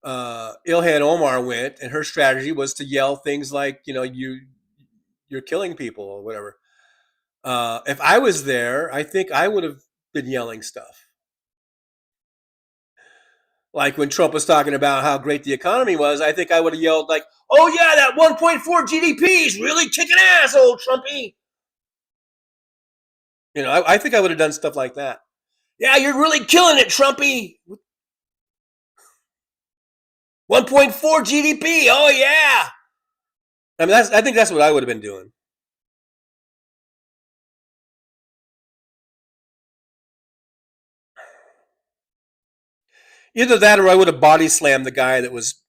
Ilhan Omar went, and her strategy was to yell things like, you're killing people or whatever. If I was there, I think I would have been yelling stuff. Like when Trump was talking about how great the economy was, I think I would have yelled like, "Oh yeah, that 1.4 GDP is really kicking ass, old Trumpy." I think I would have done stuff like that. Yeah, you're really killing it, Trumpy. 1.4 GDP. Oh yeah. I mean, I think that's what I would have been doing. Either that, or I would have body slammed the guy that was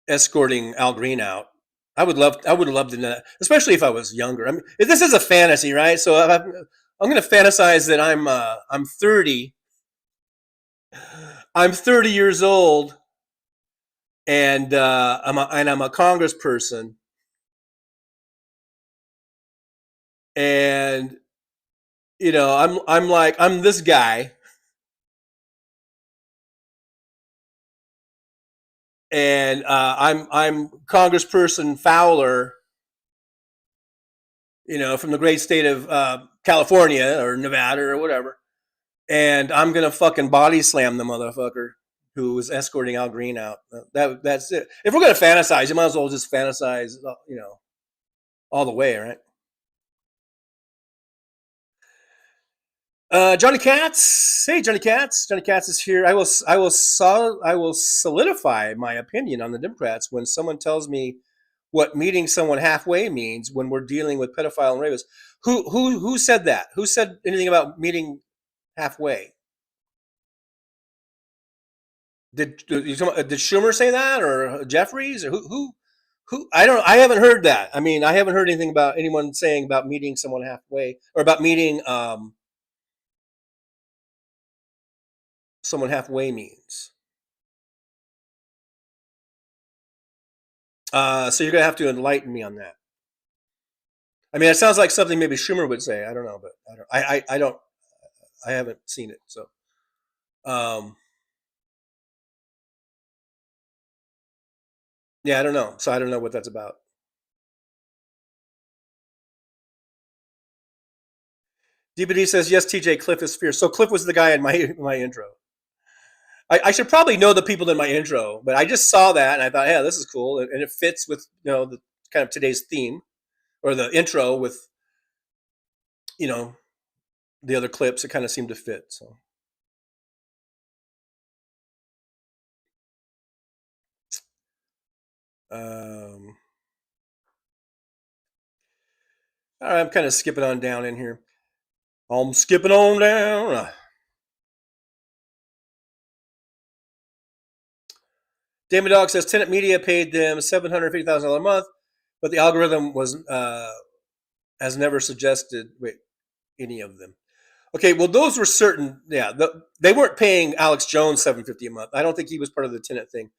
escorting Al Green out. I would have loved to know that, especially if I was younger. I mean, this is a fantasy, right? So I'm going to fantasize that I'm 30. I'm 30 years old, and I'm a congressperson, and I'm this guy, and I'm Congressperson Fowler, from the great state of California or Nevada or whatever, and I'm gonna fucking body slam the motherfucker who was escorting Al Green out. That's it. If we're gonna fantasize, you might as well just fantasize, all the way, right? Johnny Katz. Hey, Johnny Katz. Johnny Katz is here. I will solidify my opinion on the Democrats when someone tells me what meeting someone halfway means when we're dealing with pedophile and rapists. Who said that? Who said anything about meeting halfway? Did Schumer say that, or Jeffries, or who? I don't. I haven't heard that. I mean, I haven't heard anything about anyone saying about meeting someone halfway, or about meeting someone halfway means. So you're gonna have to enlighten me on that. I mean, it sounds like something maybe Schumer would say. I don't know, but I don't. I haven't seen it, so. Yeah, I don't know. So I don't know what that's about. DBD says yes. TJ, Cliff is fierce. So Cliff was the guy in my intro. I should probably know the people in my intro, but I just saw that and I thought, yeah, this is cool, and it fits with the kind of today's theme, or the intro with the other clips. It kind of seemed to fit. So. All right, I'm kind of skipping on down in here. I'm skipping on down. Damon Dog says Tenet Media paid them $750,000 a month, but the algorithm has never suggested any of them. Okay, well those were certain. Yeah, they weren't paying Alex Jones $750 a month. I don't think he was part of the Tenet thing,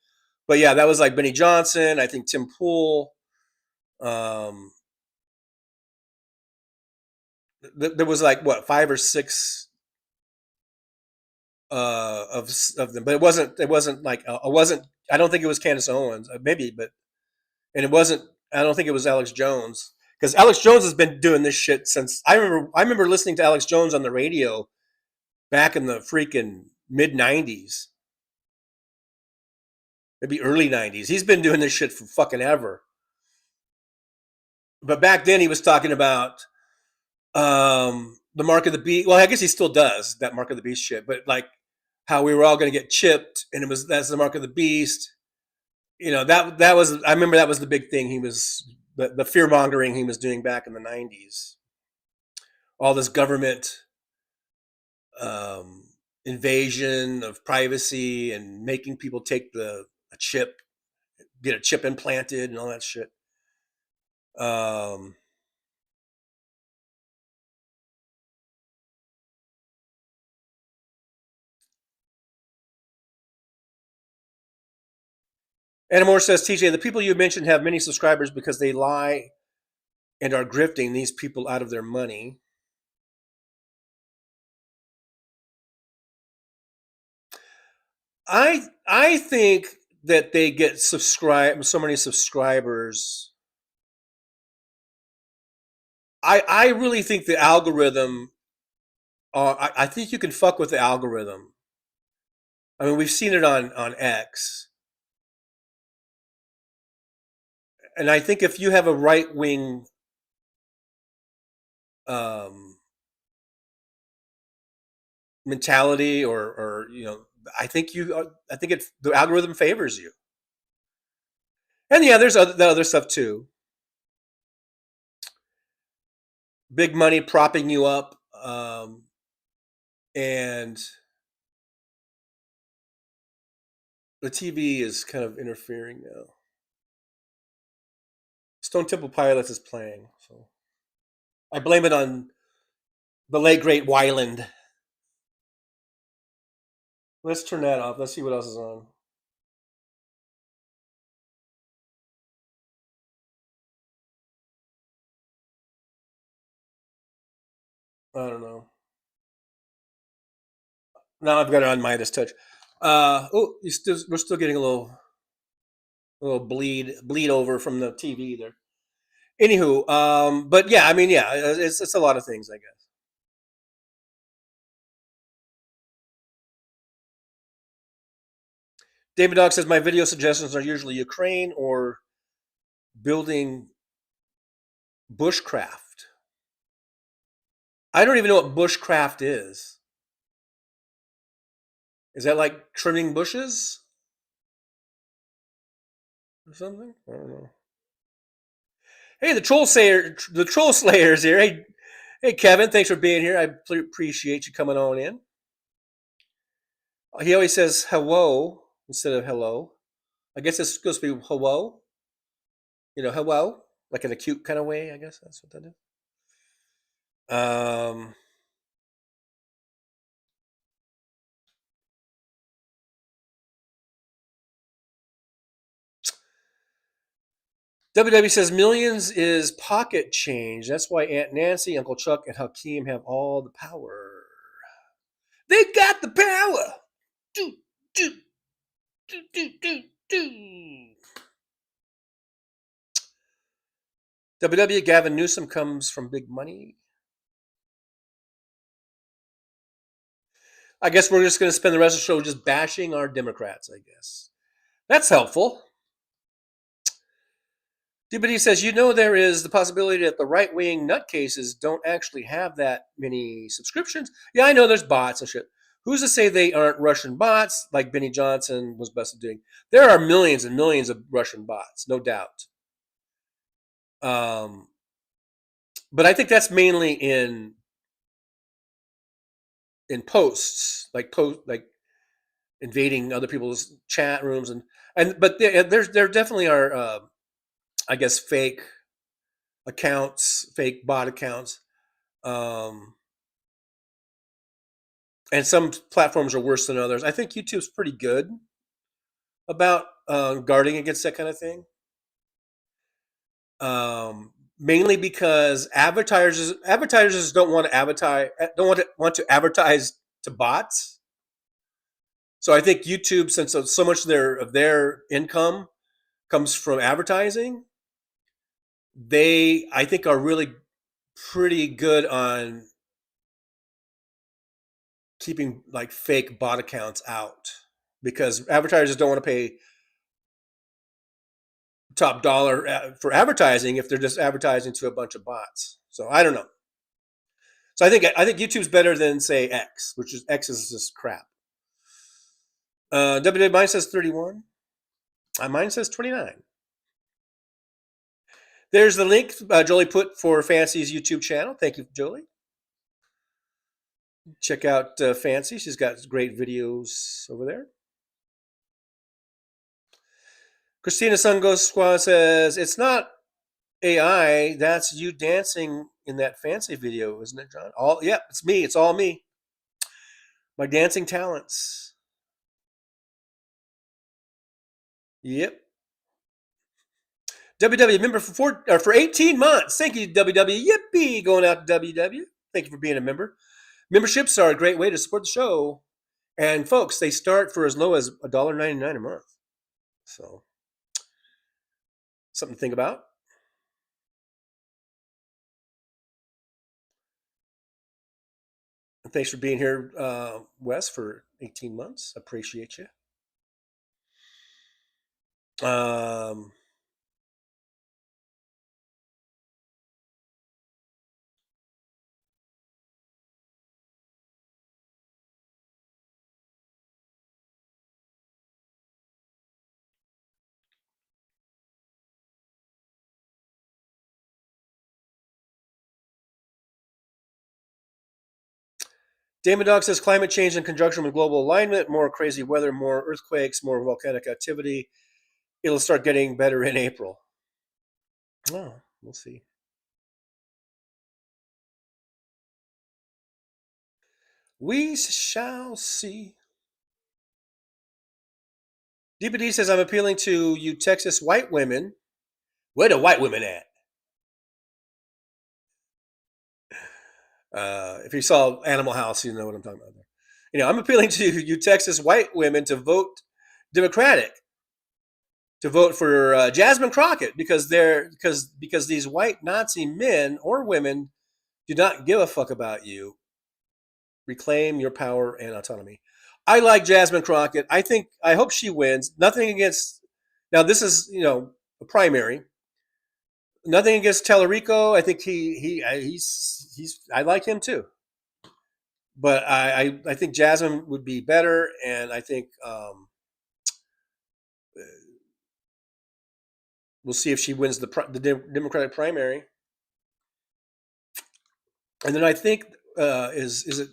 but yeah, that was like Benny Johnson. I think Tim Pool. There was like what 5 or 6 of them, but it wasn't like I don't think it was Candace Owens, maybe, and it wasn't. I don't think it was Alex Jones, because Alex Jones has been doing this shit since I remember listening to Alex Jones on the radio back in the freaking mid '90s, maybe early '90s. He's been doing this shit for fucking ever. But back then he was talking about the Mark of the Beast. Well, I guess he still does that Mark of the Beast shit, but like how we were all going to get chipped, and that's the Mark of the Beast. That was, I remember that was the big thing. He was the fear mongering he was doing back in the '90s. All this government invasion of privacy and making people take a chip, get a chip implanted, and all that shit. Anamore says, TJ, the people you mentioned have many subscribers because they lie and are grifting these people out of their money. I think that they get so many subscribers. I really think the algorithm. I think you can fuck with the algorithm. I mean, we've seen it on X, and I think if you have a right wing mentality, or I think the algorithm favors you. And yeah, there's the other stuff too. Big money propping you up, and the TV is kind of interfering now. Stone Temple Pilots is playing, so I blame it on the late great Wyland. Let's turn that off. Let's see what else is on. I don't know. Now I've got it on Midas Touch. We're still getting a little bleed over from the TV there. Anywho, but yeah, I mean, yeah, it's a lot of things, I guess. David Dog says my video suggestions are usually Ukraine or building bushcraft. I don't even know what bushcraft is. Is that like trimming bushes or something? I don't know. Hey, the troll slayers here. Hey, Kevin, thanks for being here. I appreciate you coming on in. He always says hello instead of hello. I guess it's supposed to be hello. Hello, like in a cute kind of way. I guess that's what that is. WW says millions is pocket change. That's why Aunt Nancy, Uncle Chuck, and Hakeem have all the power. They got the power. Do, do, do, do, do, do. WW Gavin Newsom comes from big money. I guess we're just going to spend the rest of the show just bashing our Democrats, I guess. That's helpful. Dibity says, there is the possibility that the right-wing nutcases don't actually have that many subscriptions. Yeah, I know there's bots and shit. Who's to say they aren't Russian bots like Benny Johnson was busted doing? There are millions and millions of Russian bots, no doubt. But I think that's mainly in posts, like invading other people's chat rooms, but there definitely are, I guess, fake accounts, fake bot accounts, and some platforms are worse than others. I think YouTube's pretty good about guarding against that kind of thing. Mainly because advertisers don't want to advertise to bots. So I think YouTube, since so much of their income comes from advertising, I think are really pretty good on keeping like fake bot accounts out, because advertisers don't want to pay top dollar for advertising if they're just advertising to a bunch of bots. So I don't know. So I think YouTube's better than, say, X, X is just crap. WW, mine says 31. Mine says 29. There's the link Jolie put for Fancy's YouTube channel. Thank you, Jolie. Check out Fancy. She's got great videos over there. Christina Sungos Squad says, it's not AI, that's you dancing in that Fancy video, isn't it, John? It's me. It's all me. My dancing talents. Yep. WW member for 18 months. Thank you, WW. Yippee! Going out to WW. Thank you for being a member. Memberships are a great way to support the show. And folks, they start for as low as $1.99 a month. So something to think about. And thanks for being here, Wes, for 18 months. Appreciate you. Damon Dog says climate change in conjunction with global alignment, more crazy weather, more earthquakes, more volcanic activity. It'll start getting better in April. Oh, we'll see. We shall see. DPD says, I'm appealing to you Texas white women. Where the white women at? If you saw Animal House, you know what I'm talking about there. You know, I'm appealing to you Texas white women to vote Democratic, to vote for Jasmine Crockett, because these white Nazi men or women do not give a fuck about you. Reclaim your power and autonomy. I like Jasmine Crockett. I hope she wins. Nothing against. Now this is a primary. Nothing against Tellerico. I think he's I like him too. But I think Jasmine would be better, and I think we'll see if she wins the Democratic primary. And then I think is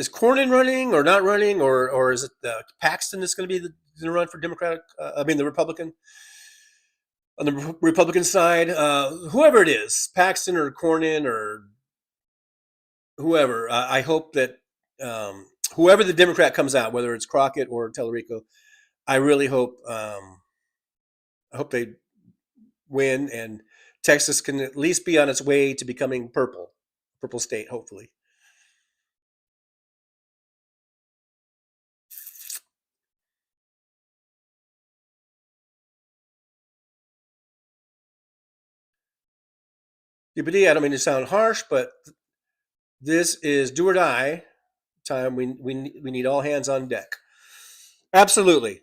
Cornyn running or not running, or is it Paxton that's going to be going to run for Democratic? The Republican. On the Republican side, whoever it is, Paxton or Cornyn or whoever, I hope that whoever the Democrat comes out, whether it's Crockett or Tellerico, I really hope they win, and Texas can at least be on its way to becoming purple state, hopefully. DPD, I don't mean to sound harsh, but this is do or die time. We need all hands on deck. Absolutely.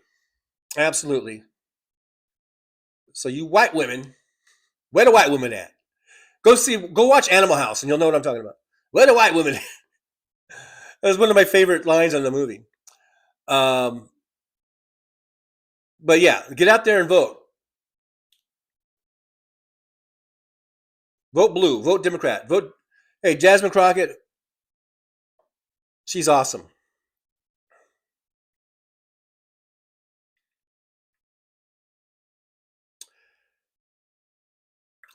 So you white women, where the white women at? Go watch Animal House, and you'll know what I'm talking about. Where the white women? That was one of my favorite lines in the movie. But yeah, get out there and vote. Vote blue. Vote Democrat. Vote. Hey, Jasmine Crockett. She's awesome.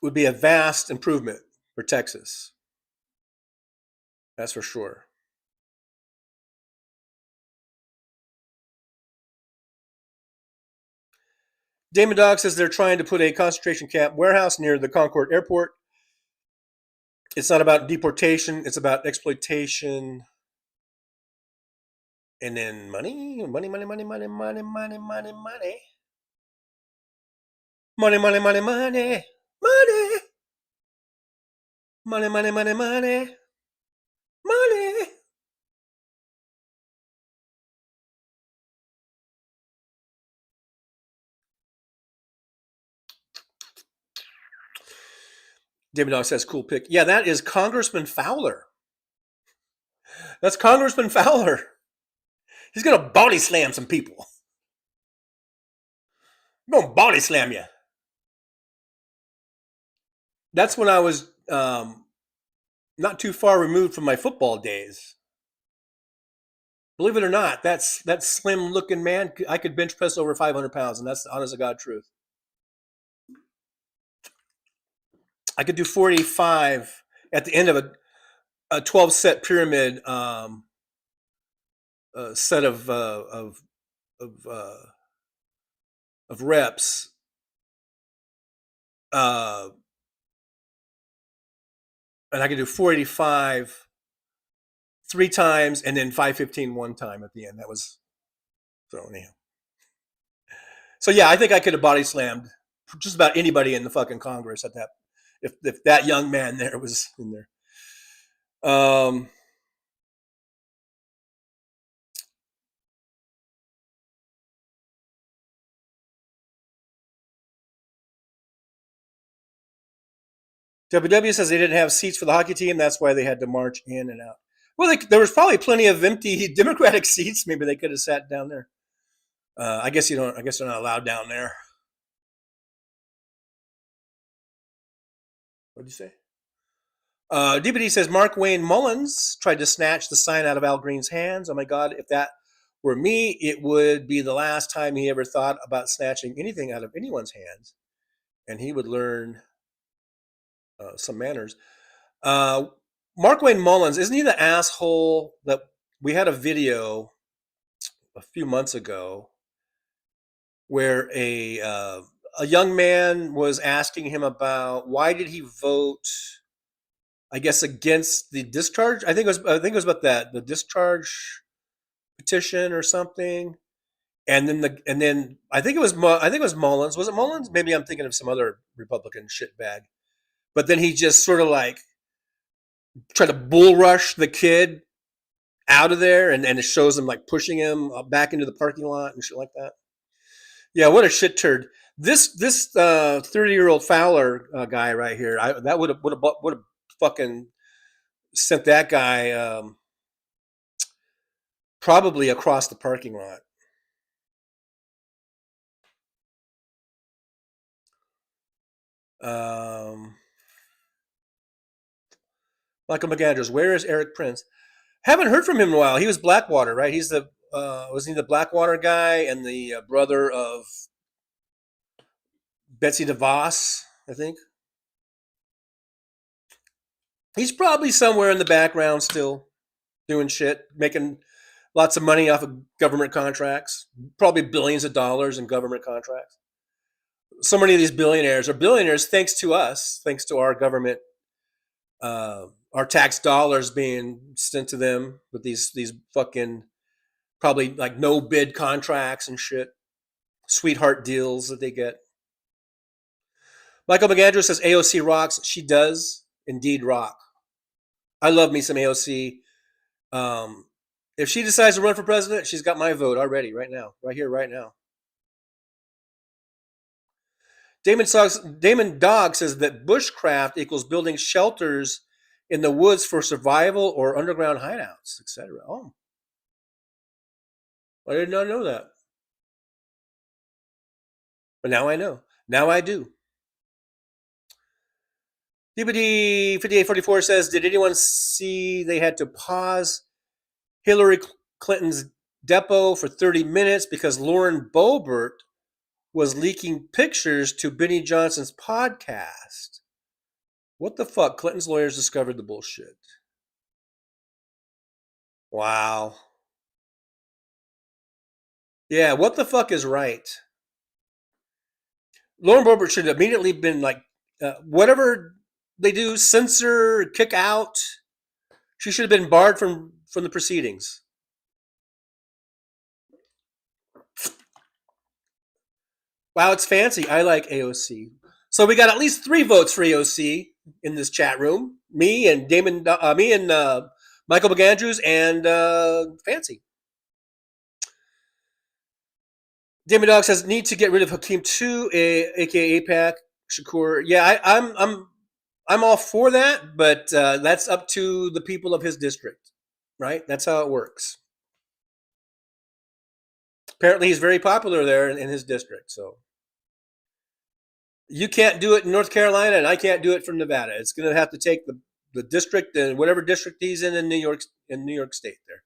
Would be a vast improvement for Texas. That's for sure. Damon Dog says they're trying to put a concentration camp warehouse near the Concord Airport. It's not about deportation. It's about exploitation. And then money. Money. David Dog says, cool pick. Yeah, that is Congressman Fowler. That's Congressman Fowler. He's going to body slam some people. I'm going to body slam you. That's when I was not too far removed from my football days. Believe it or not, that slim looking man, I could bench press over 500 pounds, and that's the honest to God truth. I could do 45 at the end of a 12 set pyramid set of reps. And I could do 485 3 times, and then 5:15 one time at the end. That was so anyhow. So yeah, I think I could have body slammed just about anybody in the fucking Congress at that if that young man there was in there. WW says they didn't have seats for the hockey team. That's why they had to march in and out. Well, there was probably plenty of empty Democratic seats. Maybe they could have sat down there. I guess you don't. I guess they're not allowed down there. What did you say? DBD says Mark Wayne Mullins tried to snatch the sign out of Al Green's hands. Oh my God! If that were me, it would be the last time he ever thought about snatching anything out of anyone's hands, and he would learn some manners. Mark Wayne Mullins, isn't he the asshole that we had a video a few months ago where a young man was asking him about why did he vote, I guess, against the discharge? I think it was about the discharge petition or something. And then I think it was Mullins. Was it Mullins? Maybe I'm thinking of some other Republican shitbag. But then he just sort of like tried to bull rush the kid out of there, and it shows him like pushing him back into the parking lot and shit like that. Yeah, what a shit turd. This 30-year-old Fowler guy right here, that would have fucking sent that guy probably across the parking lot. Michael McAndrews, where is Eric Prince? Haven't heard from him in a while. He was Blackwater, right? He's the wasn't he the Blackwater guy and the brother of Betsy DeVos, I think. He's probably somewhere in the background still doing shit, making lots of money off of government contracts, probably billions of dollars in government contracts. So many of these billionaires are billionaires thanks to us, thanks to our government, our tax dollars being sent to them with these fucking probably like no bid contracts and shit, sweetheart deals that they get. Michael McAndrews says AOC rocks. She does indeed rock. I love me some AOC. If she decides to run for president, she's got my vote already, right now, right here, right now. Damon Dog says that bushcraft equals building shelters in the woods for survival or underground hideouts, etc. Oh, I did not know that. But now I know. Now I do. DBD 5844 says, did anyone see they had to pause Hillary Clinton's depot for 30 minutes because Lauren Boebert was leaking pictures to Benny Johnson's podcast? What the fuck? Clinton's lawyers discovered the bullshit. Wow. Yeah, what the fuck is right? Lauren Boebert should have immediately been like, whatever they do, censor, kick out. She should have been barred from the proceedings. Wow, it's fancy. I like AOC. So we got at least 3 votes for AOC in this chat room. Me and Michael McAndrews and Fancy. Damon Dog says need to get rid of Hakeem too, aka APAC. Shakur. Yeah, I'm all for that, but that's up to the people of his district, right? That's how it works. Apparently, he's very popular there in his district. So you can't do it in North Carolina, and I can't do it from Nevada. It's going to have to take the district and whatever district he's in New York State there.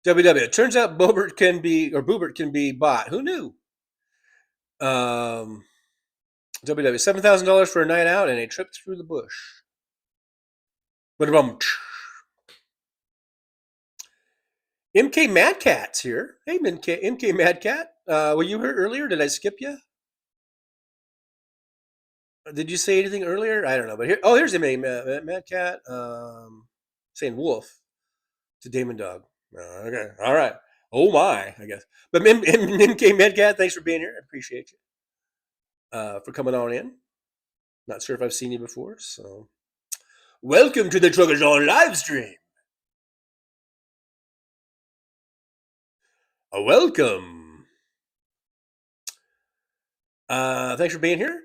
WW. It turns out Boebert can be bought. Who knew? WW. $7,000 for a night out and a trip through the bush. But MK Mad Cat's here. Hey, MK Mad Cat. Were you here earlier? Did I skip you? Did you say anything earlier? I don't know. But here, oh, here's the name, Mad Cat, saying wolf to Damon Dog. Okay, all right. Oh my, I guess. But MK Mad Cat, thanks for being here. I appreciate you for coming on in. Not sure if I've seen you before, so welcome to the Truckers on live stream. Welcome. Thanks for being here.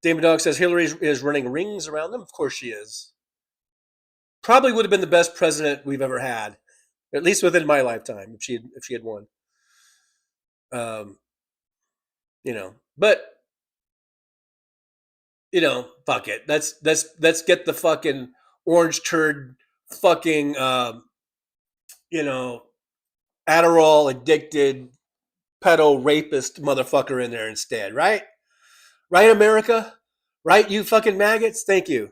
Damon Dog says Hillary is running rings around them. Of course she is. Probably would have been the best president we've ever had, at least within my lifetime, if she had won. You know, but you know, fuck it. Let's get the fucking orange turd, fucking you know, Adderall addicted pedo rapist motherfucker in there instead, right? Right, America? Right, you fucking maggots? Thank you,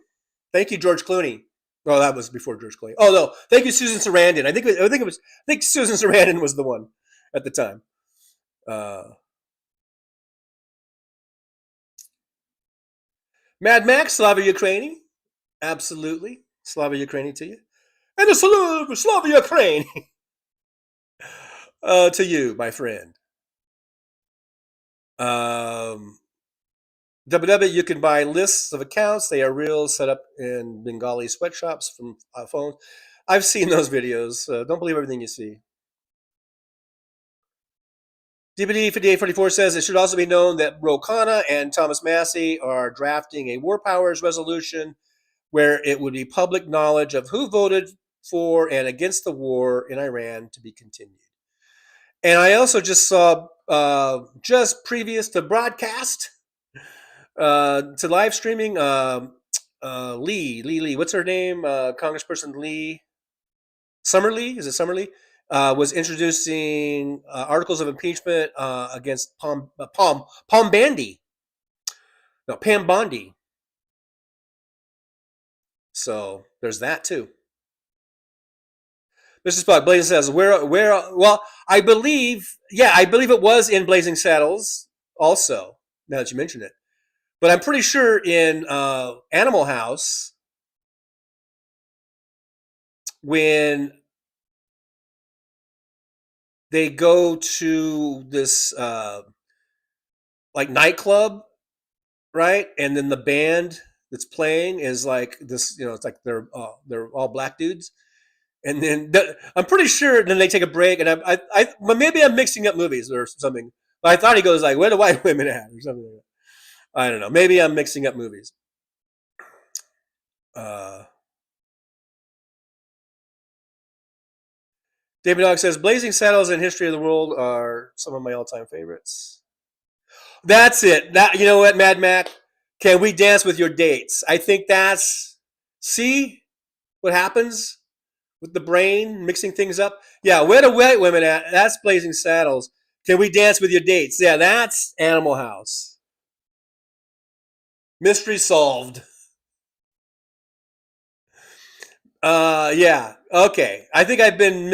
George Clooney. Oh, that was before George Clooney. Oh no, thank you, Susan Sarandon. I think Susan Sarandon was the one at the time. Mad Max, Slava Ukraini. Absolutely. Slava Ukraini to you. And a salute for Slava Ukraini to you, my friend. WW, you can buy lists of accounts. They are real, set up in Bengali sweatshops from phones. I've seen those videos. Don't believe everything you see. DPD 5844 says it should also be known that Ro Khanna and Thomas Massie are drafting a war powers resolution where it would be public knowledge of who voted for and against the war in Iran to be continued. And I also just saw, just previous to broadcast, to live streaming, Lee, what's her name? Congressperson Lee, Summerlee, is it Summerlee? Was introducing articles of impeachment against Pam Bondi. No, Pam Bondi. So there's that too. Mr. Spock, Blazing Saddles, well, I believe it was in Blazing Saddles also, now that you mention it. But I'm pretty sure in Animal House, when they go to this like nightclub, right? And then the band that's playing is like this, it's like they're all black dudes. And then I'm pretty sure then they take a break, and well, maybe I'm mixing up movies or something. But I thought he goes like, "Where the white women at?" or something like that. I don't know. Maybe I'm mixing up movies. David Dog says, "Blazing Saddles and History of the World are some of my all-time favorites." That's it. That, you know what, Mad Mac? Can we dance with your dates? I think see what happens with the brain, mixing things up. Yeah, where the white women at? That's Blazing Saddles. Can we dance with your dates? Yeah, that's Animal House. Mystery solved. Yeah. Okay. I think I've been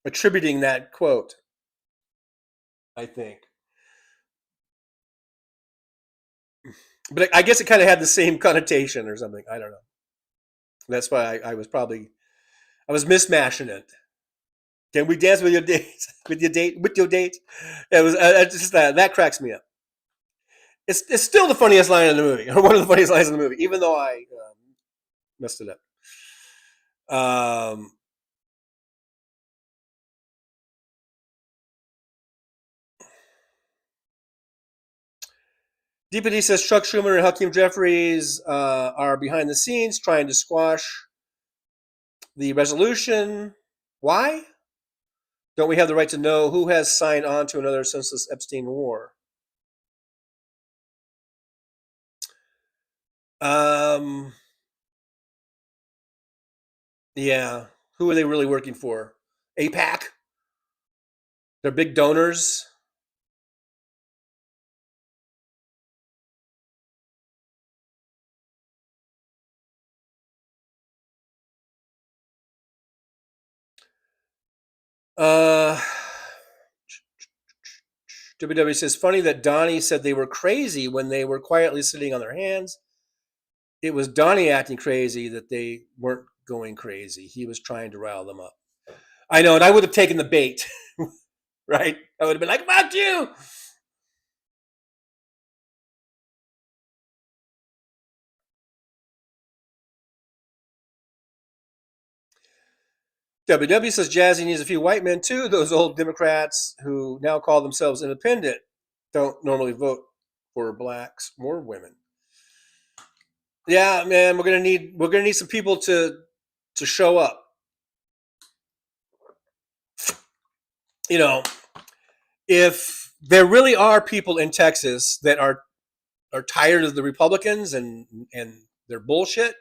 attributing that quote. I think. But I guess it kind of had the same connotation or something. I don't know. That's why I was mismashing it. Can we dance with your date? With your date? It was just that cracks me up. It's still the funniest line in the movie, or one of the funniest lines in the movie, even though I messed it up. DPD says Chuck Schumer and Hakeem Jeffries are behind the scenes trying to squash the resolution. Why? Don't we have the right to know who has signed on to another senseless Epstein war? Yeah. Who are they really working for? APAC? They're big donors. Uh, WW says, funny that Donnie said they were crazy when they were quietly sitting on their hands. It was Donnie acting crazy that they weren't going crazy. He was trying to rile them up. I know, and I would have taken the bait, right? I would have been like, fuck you. WW says Jazzy needs a few white men too. Those old Democrats who now call themselves independent don't normally vote for blacks or women. Yeah, man, we're gonna need some people to show up. You know, if there really are people in Texas that are tired of the Republicans and their bullshit,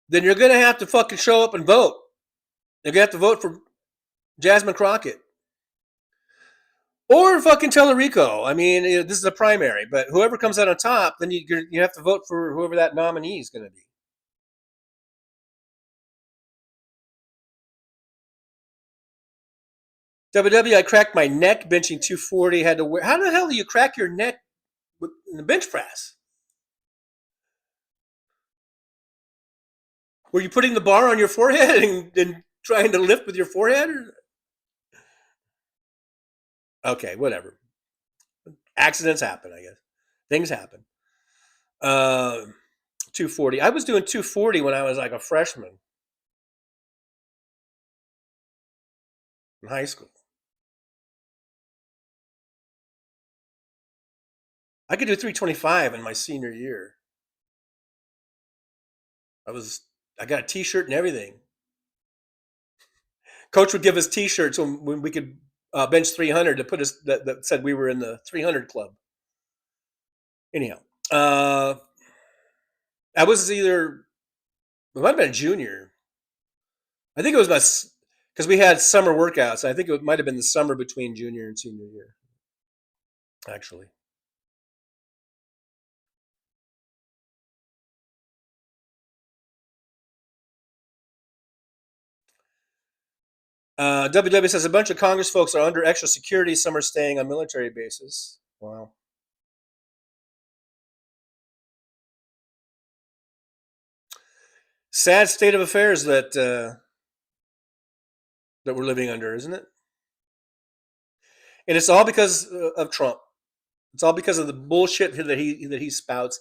then you're gonna have to fucking show up and vote. You're gonna have to vote for Jasmine Crockett or fucking Tellerico. I mean, this is a primary, but whoever comes out on top, then you have to vote for whoever that nominee is going to be. WW, I cracked my neck benching 240. Had to wear. How the hell do you crack your neck in the bench press? Were you putting the bar on your forehead and trying to lift with your forehead? Okay, whatever. Accidents happen, I guess. Things happen. 240. I was doing 240 when I was like a freshman in high school. I could do 325 in my senior year. I got a T-shirt and everything. Coach would give us T-shirts when we could bench 300 to put us that said we were in the 300 club. Anyhow, I was it might have been a junior. I think it was because we had summer workouts. I think it might have been the summer between junior and senior year, actually. WW says a bunch of Congress folks are under extra security. Some are staying on military bases. Wow. Sad state of affairs that we're living under, isn't it? And it's all because of Trump. It's all because of the bullshit that he spouts.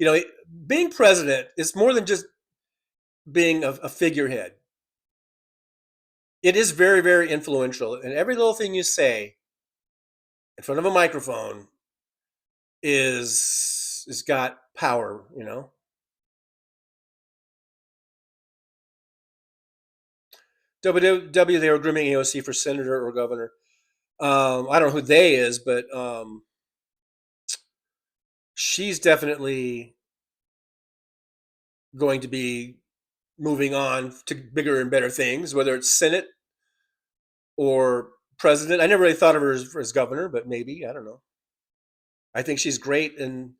You know, being president is more than just being a figurehead. It is very, very influential, and every little thing you say in front of a microphone is got power. You know. WW, they were grooming AOC for senator or governor. I don't know who they is, but she's definitely going to be moving on to bigger and better things, whether it's Senate or president. I never really thought of her as governor, but maybe, I don't know. I think she's great, and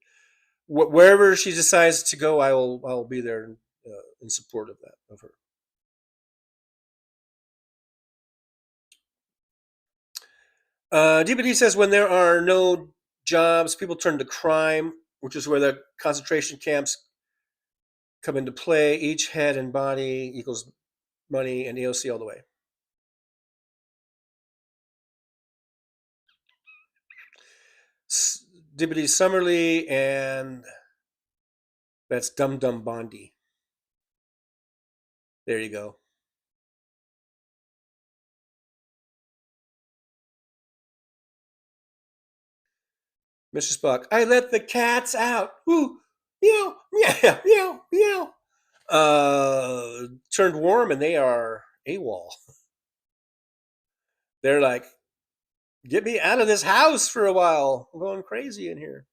wherever she decides to go, I'll be there in support of her. DBD says when there are no jobs, people turn to crime, which is where the concentration camps come into play. Each head and body equals money, and AOC all the way. Dibbity Summerly, and that's Dum Dum Bondi. There you go. Mr. Spock, I let the cats out. Ooh, meow, meow, meow, meow. Turned warm, and they are AWOL. They're like, get me out of this house for a while. I'm going crazy in here.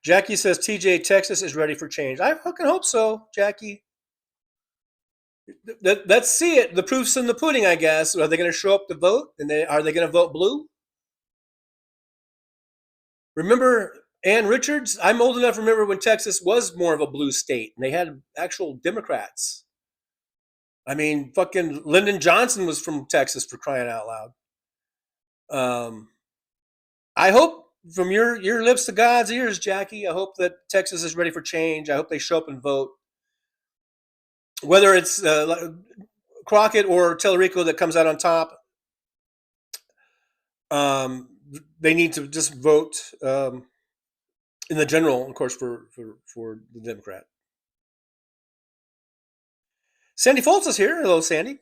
Jackie says TJ, Texas is ready for change. I fucking hope so, Jackie. Let's see it. The proof's in the pudding, I guess. Are they going to show up to vote? And are they going to vote blue? Remember Ann Richards? I'm old enough to remember when Texas was more of a blue state and they had actual Democrats. I mean, fucking Lyndon Johnson was from Texas, for crying out loud. I hope from your lips to God's ears, Jackie, I hope that Texas is ready for change. I hope they show up and vote. Whether it's Crockett or Tellerico that comes out on top, they need to just vote in the general, of course, for the Democrat. Sandy Foltz is here. Hello, Sandy.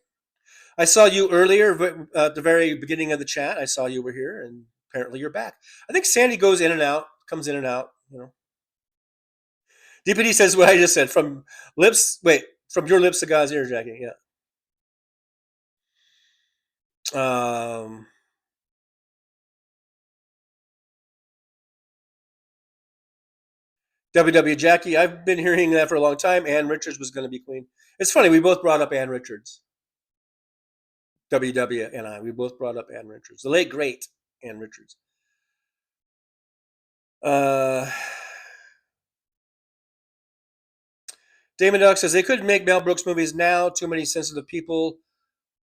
I saw you earlier at the very beginning of the chat. I saw you were here, and apparently you're back. I think Sandy goes in and out, comes in and out. You know. DPD says what I just said. From your lips to God's ears, Jackie. Yeah. WW Jackie, I've been hearing that for a long time. Ann Richards was going to be queen. It's funny, we both brought up Ann Richards. WW and I, we both brought up Ann Richards, the late great Ann Richards. Damon Duck says they couldn't make Mel Brooks movies now. Too many sensitive people.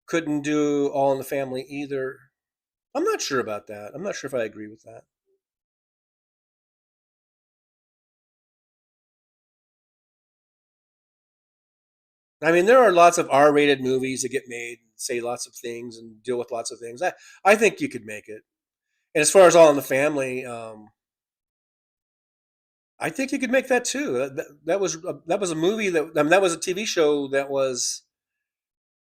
Couldn't do All in the Family either. I'm not sure about that. I'm not sure if I agree with that. I mean, there are lots of R-rated movies that get made, say lots of things, and deal with lots of things. I think you could make it. And as far as All in the Family, I think you could make that too. That was a movie that was a TV show that was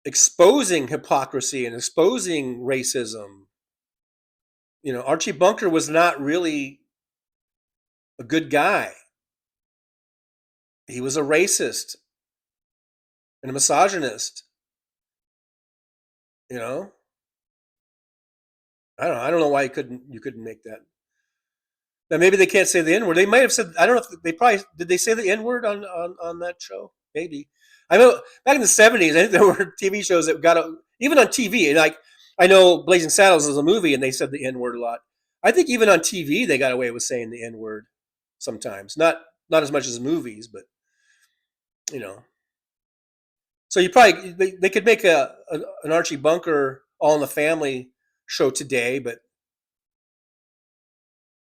exposing hypocrisy and exposing racism. You know, Archie Bunker was not really a good guy. He was a racist and a misogynist. You know, I don't know why you couldn't make that. Now maybe they can't say the N word. They might have said, I don't know if they probably did. They say the N word on that show? Maybe. I know back in the 70s, I think there were TV shows that got even on TV. And like I know Blazing Saddles is a movie, and they said the N word a lot. I think even on TV they got away with saying the N word sometimes. Not as much as movies, but you know. So you probably they could make an Archie Bunker All in the Family show today, but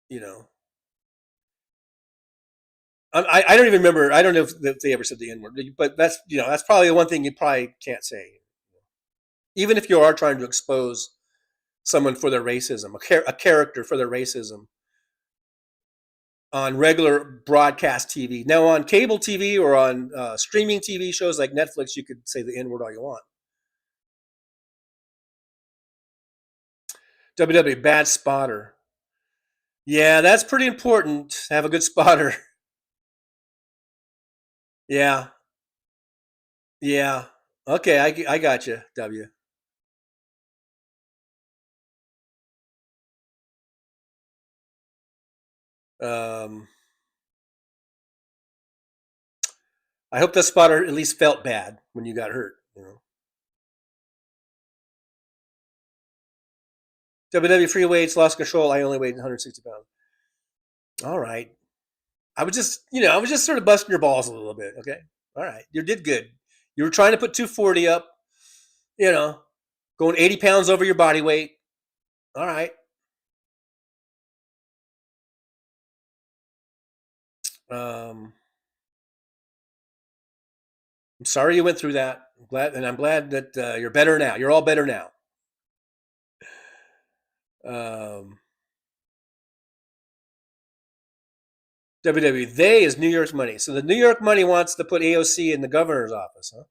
you know. I don't even remember. I don't know if they ever said the N word, but that's probably the one thing you probably can't say, even if you are trying to expose someone for their racism, a character for their racism on regular broadcast TV. Now on cable TV or on streaming TV shows like Netflix, you could say the N word all you want. WW bad spotter. Yeah, that's pretty important to have a good spotter. Yeah. Yeah. Okay, I got you, W. I hope that spotter at least felt bad when you got hurt. You know. WW free weights, lost control. I only weighed 160 pounds. All right. I was just sort of busting your balls a little bit. Okay. All right. You did good. You were trying to put 240 up, you know, going 80 pounds over your body weight. All right. I'm sorry you went through that. I'm glad that you're better now. You're all better now. WW, they is New York's money. So the New York money wants to put AOC in the governor's office, huh?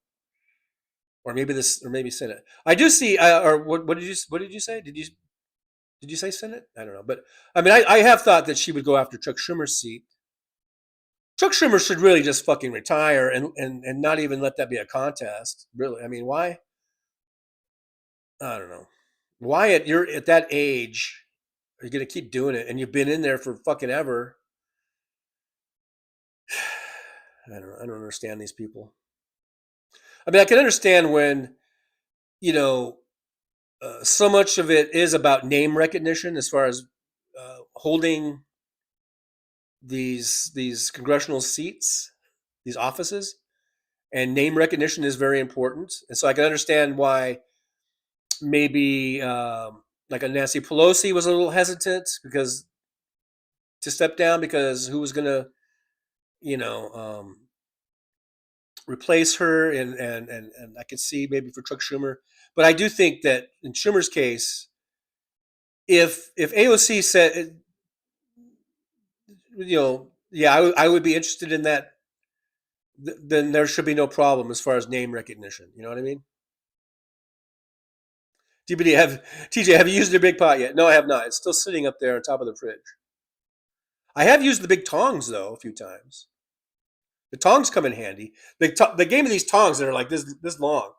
Or maybe Senate. I do see. Or what did you say? Did you say Senate? I don't know, but I mean, I have thought that she would go after Chuck Schumer's seat. Chuck Schumer should really just fucking retire and not even let that be a contest. Really, I mean, why? I don't know. Why you're at that age, are you gonna keep doing it? And you've been in there for fucking ever. I don't understand these people. I mean, I can understand when, you know, so much of it is about name recognition as far as holding these congressional seats, these offices, and name recognition is very important. And so I can understand why maybe like a Nancy Pelosi was a little hesitant because to step down because who was going to, you know, replace her, and I could see maybe for Chuck Schumer, but I do think that in Schumer's case, if AOC said, you know, yeah, I would be interested in that, then there should be no problem as far as name recognition. You know what I mean? TJ, have you used your big pot yet? No, I have not. It's still sitting up there on top of the fridge. I have used the big tongs though a few times. The tongs come in handy. They gave me these tongs that are like this long.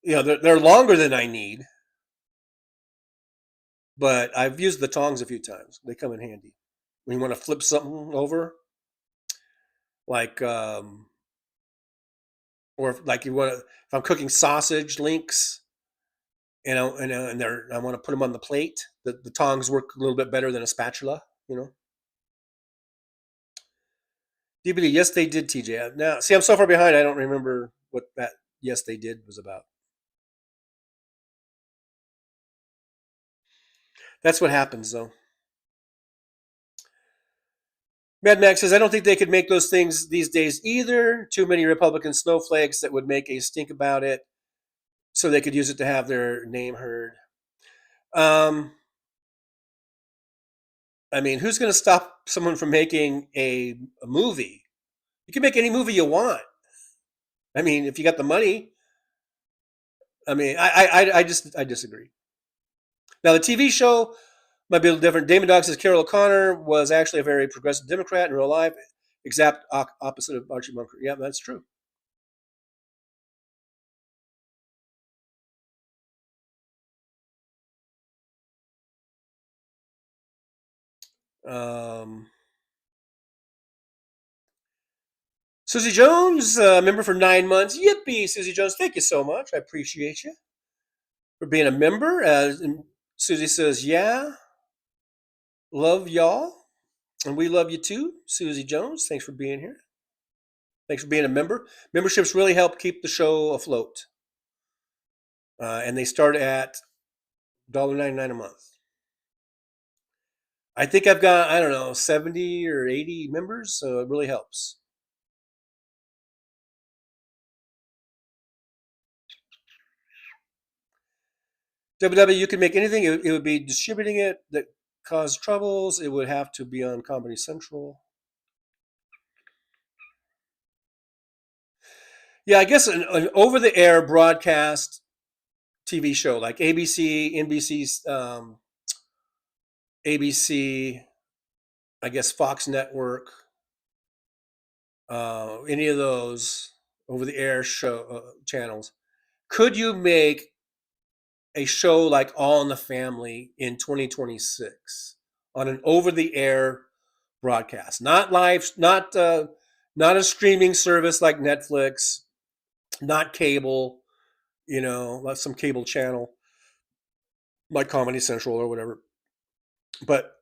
You know, they're longer than I need, but I've used the tongs a few times. They come in handy when you want to flip something over, like or like you want to. If I'm cooking sausage links, and I want to put them on the plate. The tongs work a little bit better than a spatula. You know. DBD, yes, they did, TJ. Now, see, I'm so far behind, I don't remember what that yes, they did was about. That's what happens, though. Mad Max says, I don't think they could make those things these days either. Too many Republican snowflakes that would make a stink about it, so they could use it to have their name heard. I mean, who's going to stop someone from making a movie? You can make any movie you want. I mean, if you got the money. I mean, I disagree. Now, the TV show might be a little different. Damon Dog says Carol O'Connor was actually a very progressive Democrat in real life, exact opposite of Archie Bunker. Yeah, that's true. Susie Jones, member for 9 months. Yippee, Susie Jones. Thank you so much. I appreciate you for being a member. And Susie says, yeah, love y'all. And we love you too, Susie Jones. Thanks for being here. Thanks for being a member. Memberships really help keep the show afloat. And they start at $1.99 a month. I think I've got, I don't know, 70 or 80 members, so it really helps. WW, you can make anything. It would be distributing it that caused troubles. It would have to be on Comedy Central. Yeah, I guess an over-the-air broadcast TV show like ABC, NBC's, ABC, I guess Fox Network, any of those over-the-air show channels. Could you make a show like All in the Family in 2026 on an over-the-air broadcast, not live, not a streaming service like Netflix, not cable, you know, not some cable channel like Comedy Central or whatever, but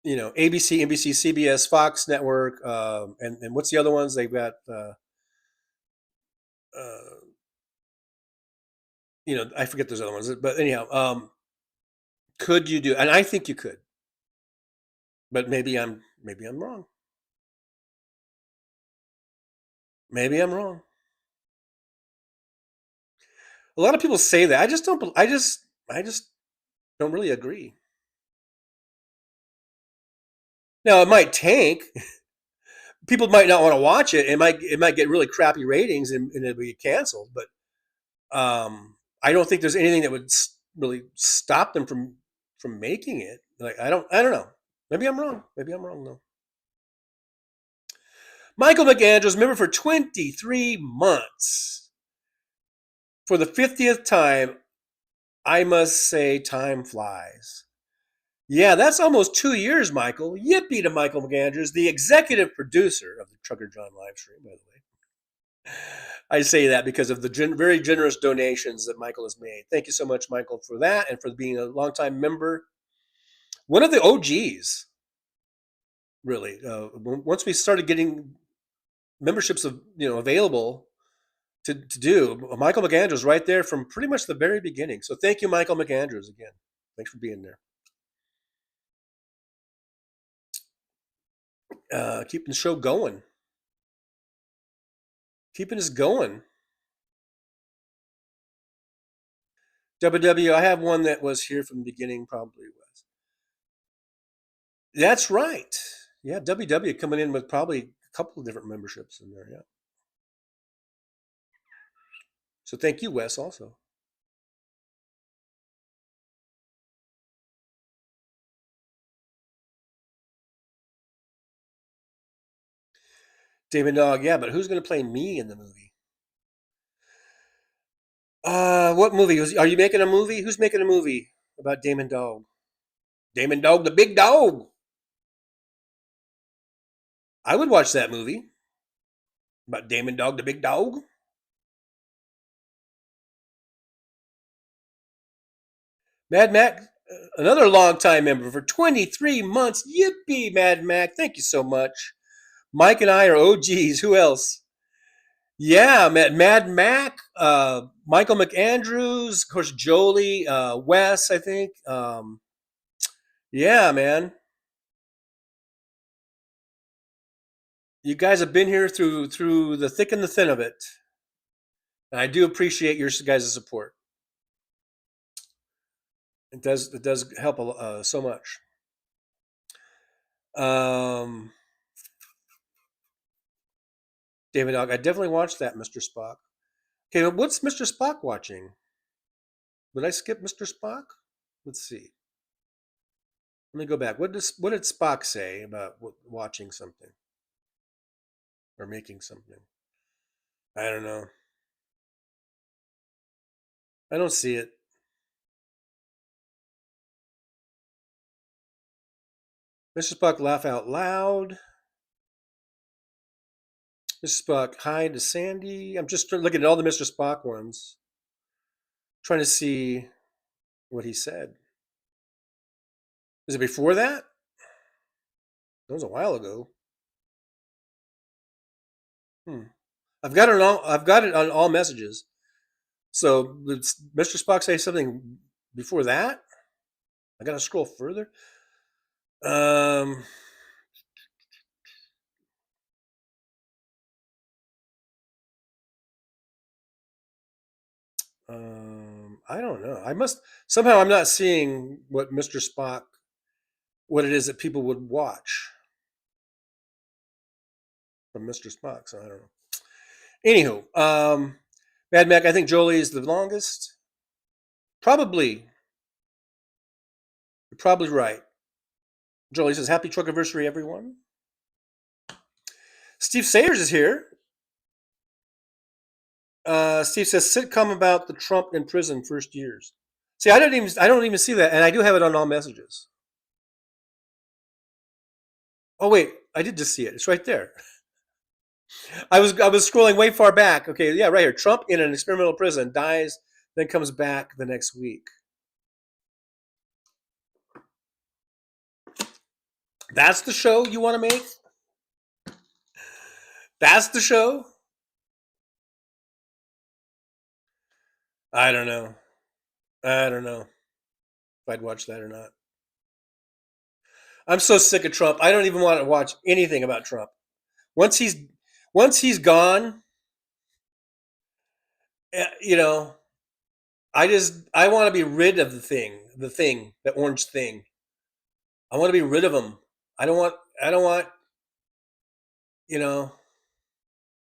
you know, ABC, NBC, CBS, Fox Network, and what's the other ones? They've got, you know, I forget those other ones, but anyhow, could you do? And I think you could, but maybe I'm wrong. Maybe I'm wrong. A lot of people say that. I just don't. I just don't really agree. Now it might tank. People might not want to watch it. It might get really crappy ratings and it'll be canceled. But I don't think there's anything that would really stop them from making it. Like I don't know. Maybe I'm wrong. Maybe I'm wrong though. Michael McAndrews, member for 23 months. For the 50th time, I must say time flies. Yeah, that's almost 2 years, Michael. Yippee to Michael McAndrews, the executive producer of the Trucker John Livestream, by the way. I say that because of the very generous donations that Michael has made. Thank you so much, Michael, for that and for being a longtime member. One of the OGs, really. Once we started getting memberships available to do, Michael McAndrews right there from pretty much the very beginning. So thank you, Michael McAndrews, again. Thanks for being there. Keeping the show going. Keeping us going. WW, I have one that was here from the beginning, probably was. That's right. Yeah, WW coming in with probably a couple of different memberships in there, yeah. So thank you, Wes, also. David Dog, yeah, but who's going to play me in the movie? What movie? Are you making a movie? Who's making a movie about Damon Dog? Damon Dog, the big dog. I would watch that movie about Damon Dog, the big dog. Mad Mac, another longtime member for 23 months. Yippee, Mad Mac. Thank you so much. Mike and I are OGs. Who else? Yeah, Mad Mac, Michael McAndrews, of course, Jolie, Wes, I think. Yeah, man. You guys have been here through the thick and the thin of it. And I do appreciate your guys' support. It does help so much. David Dog, I definitely watched that, Mr. Spock. Okay, what's Mr. Spock watching? Did I skip Mr. Spock? Let's see. Let me go back. What did Spock say about watching something or making something? I don't know. I don't see it. Mr. Spock, laugh out loud. Mr. Spock, hi to Sandy. I'm just looking at all the Mr. Spock ones, trying to see what he said. Is it before that? That was a while ago. I've got it on all messages. So did Mr. Spock say something before that? I gotta scroll further. I don't know. Somehow I'm not seeing what Mr. Spock, what it is that people would watch from Mr. Spock. So I don't know. Anywho, Mad Mac, I think Jolie is the longest. Probably. You're probably right. Jolie says, happy truck anniversary, everyone. Steve Sayers is here. Steve says, sitcom about the Trump in prison first years. See, I don't even see that, and I do have it on all messages. Oh wait, I did just see it. It's right there. I was scrolling way far back. Okay, yeah, right here. Trump in an experimental prison dies, then comes back the next week. That's the show you want to make? That's the show? I don't know. If I'd watch that or not. I'm so sick of Trump. I don't even want to watch anything about Trump. Once he's gone, you know, I want to be rid of the orange thing. I want to be rid of him. I don't want, you know,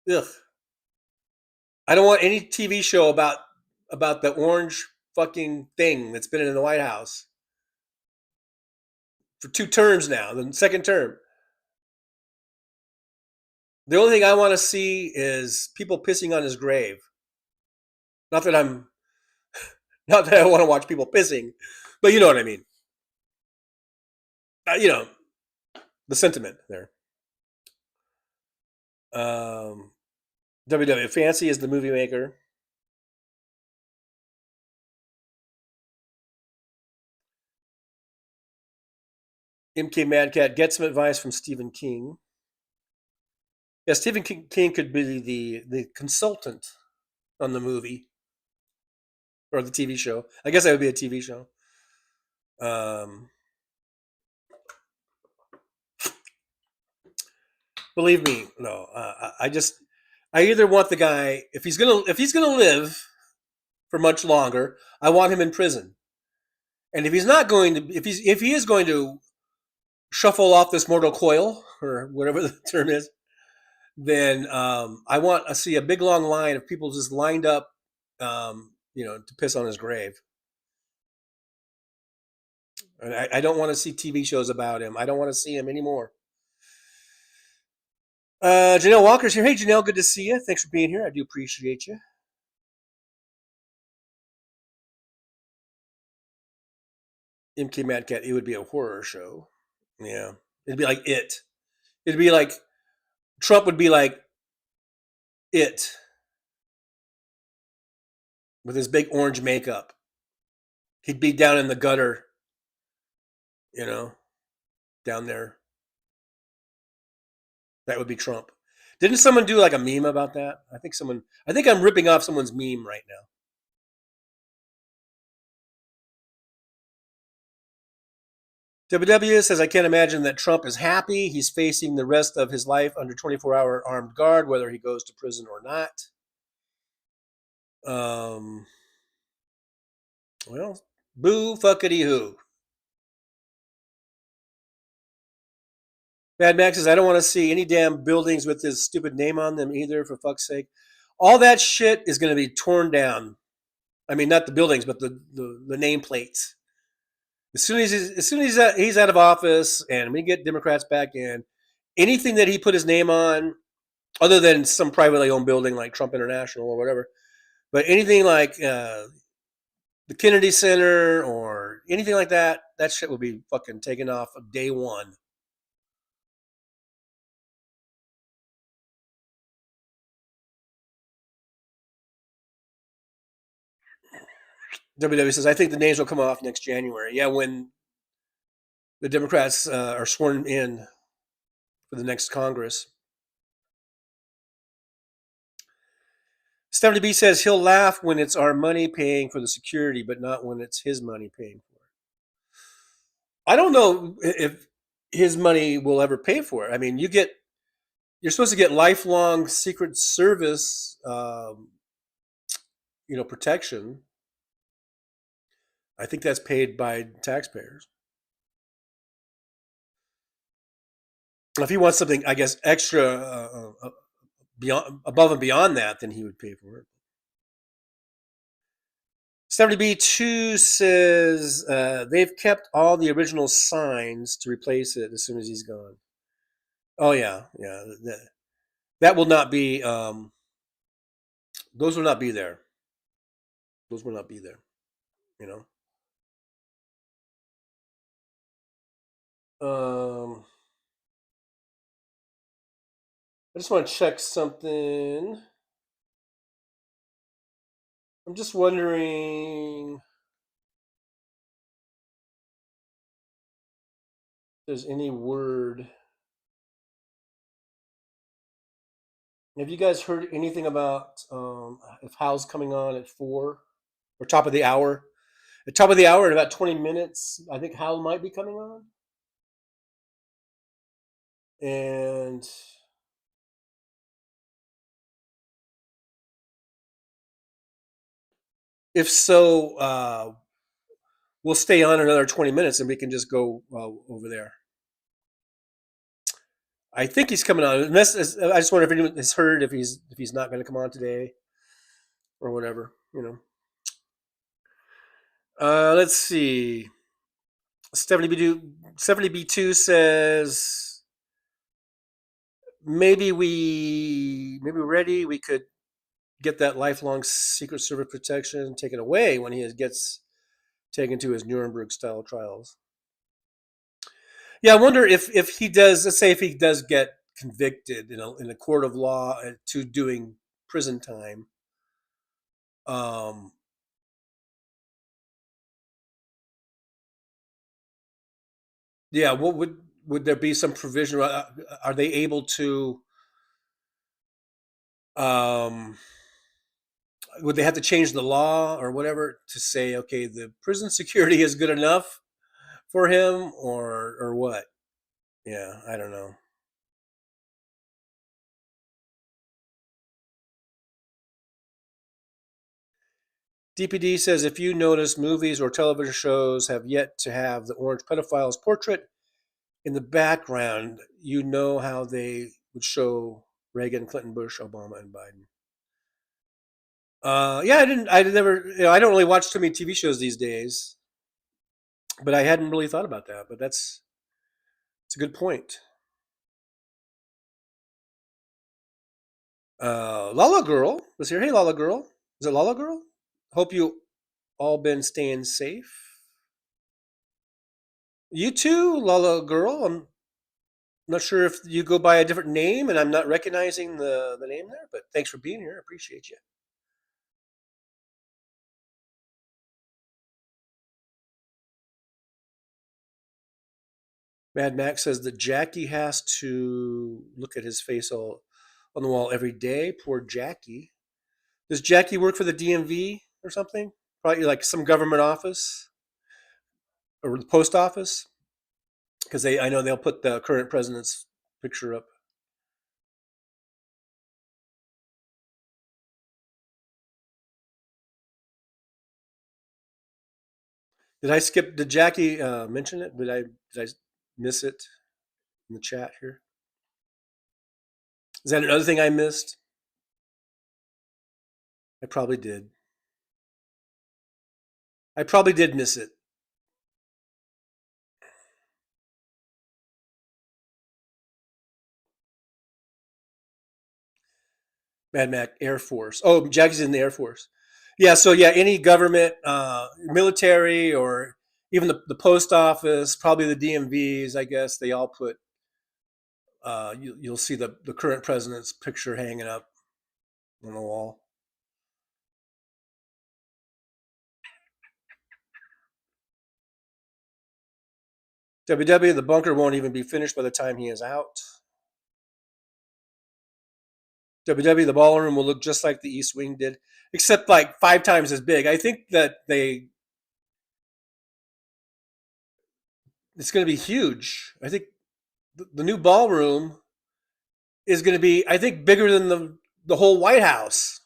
ugh. I don't want any TV show about the orange fucking thing that's been in the White House for 2 terms now, the second term. The only thing I want to see is people pissing on his grave. Not that I want to watch people pissing, but you know what I mean. You know, the sentiment there. WW Fancy is the movie maker. MK Mad Cat gets some advice from Stephen King. Yeah, Stephen King could be the consultant on the movie or the TV show. I guess that would be a TV show. Believe me, no. I either want the guy if he's gonna live for much longer, I want him in prison. And if he's not going to, if he is going to shuffle off this mortal coil or whatever the term is, then I want to see a big long line of people just lined up, to piss on his grave. And I don't want to see TV shows about him. I don't want to see him anymore. Janelle Walker's here. Hey, Janelle, good to see you. Thanks for being here. I do appreciate you. MK Mad Cat, it would be a horror show. Yeah. It'd be like It. It'd be like, Trump would be like It. With his big orange makeup. He'd be down in the gutter, down there. That would be Trump. Didn't someone do like a meme about that? I think I'm ripping off someone's meme right now. WW says, I can't imagine that Trump is happy. He's facing the rest of his life under 24-hour armed guard, whether he goes to prison or not. Well, boo fuckity who. Mad Max says, I don't want to see any damn buildings with his stupid name on them either, for fuck's sake. All that shit is going to be torn down. I mean, not the buildings, but the nameplates. As soon as he's out of office and we get Democrats back in, anything that he put his name on, other than some privately owned building like Trump International or whatever, but anything like the Kennedy Center or anything like that, that shit will be fucking taken off of day one. WW says, I think the names will come off next January. Yeah, when the Democrats are sworn in for the next Congress. Stephanie B says he'll laugh when it's our money paying for the security, but not when it's his money paying for it. I don't know if his money will ever pay for it. I mean, you're supposed to get lifelong Secret Service, protection. I think that's paid by taxpayers. If he wants something, I guess, extra above and beyond that, then he would pay for it. 70B2 says they've kept all the original signs to replace it as soon as he's gone. Oh, yeah. That will not be, those will not be there. Those will not be there, I just want to check something. I'm just wondering if there's any word. Have you guys heard anything about if Hal's coming on at 4 or top of the hour? At top of the hour in about 20 minutes, I think Hal might be coming on. And if so, we'll stay on another 20 minutes and we can just go over there. I think he's coming on. I just wonder if anyone has heard if he's not going to come on today or whatever, Let's see. 70B2 says maybe we're ready. We could get that lifelong Secret Service protection taken away when he gets taken to his Nuremberg style trials. Yeah, I wonder if he does. Let's say if he does get convicted in a court of law to doing prison time. Yeah, what would there be some provision? Are they able to? Would they have to change the law or whatever to say, okay, the prison security is good enough for him, or what? Yeah, I don't know. DPD says if you notice movies or television shows have yet to have the orange pedophile's portrait in the background, you know how they would show Reagan, Clinton, Bush, Obama, and Biden. Yeah, I never, I don't really watch too many TV shows these days, but I hadn't really thought about that. But it's a good point. Lala Girl was here. Hey, Lala Girl. Is it Lala Girl? Hope you all been staying safe. You too, Lala Girl. I'm not sure if you go by a different name and I'm not recognizing the name there, but thanks for being here. I appreciate you. Mad Max says that Jackie has to look at his face all on the wall every day. Poor Jackie. Does Jackie work for the DMV or something? Probably like some government office or the post office, because I know they'll put the current president's picture up. Did Jackie mention it? Did I miss it in the chat here? Is that another thing I missed? I probably did. I probably did miss it. Mad Mac Air Force. Oh, Jackie's in the Air Force. Yeah, so yeah, any government, military, or even the post office, probably the DMVs, I guess, they all put, you'll see the current president's picture hanging up on the wall. WW, the bunker won't even be finished by the time he is out. WW, the ballroom will look just like the East Wing did, except like 5 times as big. I think that it's going to be huge. I think the new ballroom is going to be, I think, bigger than the whole White House.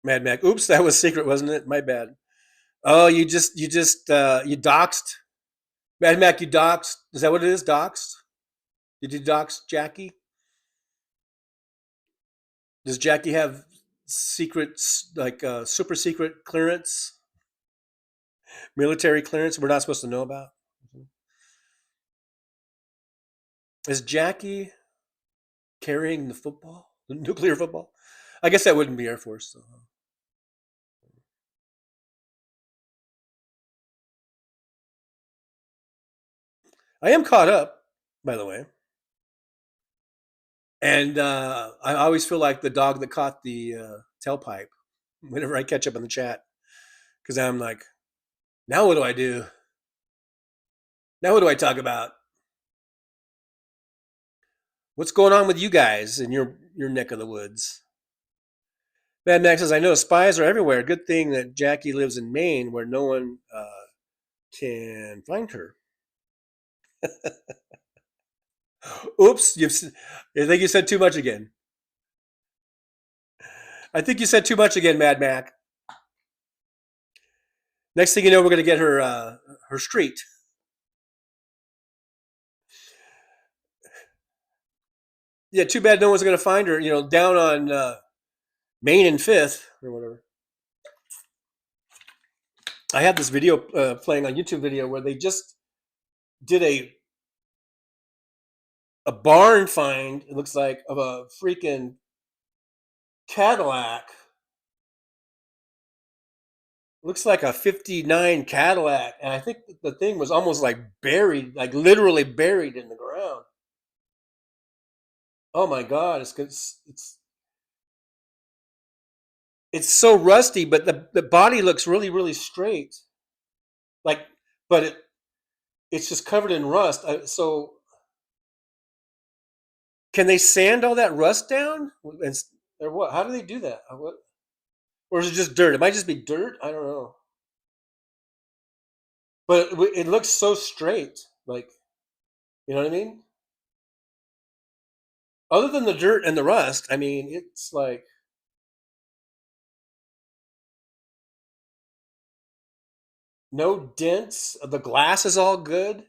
Mad Mac. Oops, that was secret, wasn't it? My bad. Oh, you doxed. Mad Mac, you doxed. Is that what it is? Doxed? Did you dox Jackie? Does Jackie have secrets, like super secret clearance, military clearance we're not supposed to know about? Is Jackie carrying the football, the nuclear football? I guess that wouldn't be Air Force, though. I am caught up, by the way. And I always feel like the dog that caught the tailpipe whenever I catch up in the chat. Because I'm like, now what do I do? Now what do I talk about? What's going on with you guys in your neck of the woods? Mad Max says, I know spies are everywhere. Good thing that Jackie lives in Maine where no one can find her. Oops, I think you said too much again. I think you said too much again, Mad Mac. Next thing you know, we're going to get her street. Yeah, too bad no one's going to find her, down on Main and 5th or whatever. I have this video playing on YouTube video where they just did a barn find, it looks like, of a freaking Cadillac. Looks like a 59 Cadillac. And I think the thing was almost like buried, like literally buried in the ground. Oh my God. It's so rusty, but the body looks really, really straight. Like, but it's just covered in rust. So can they sand all that rust down? Or what? How do they do that? Or is it just dirt? It might just be dirt. I don't know. But it looks so straight. Like, you know what I mean? Other than the dirt and the rust, I mean, it's like, no dents. The glass is all good.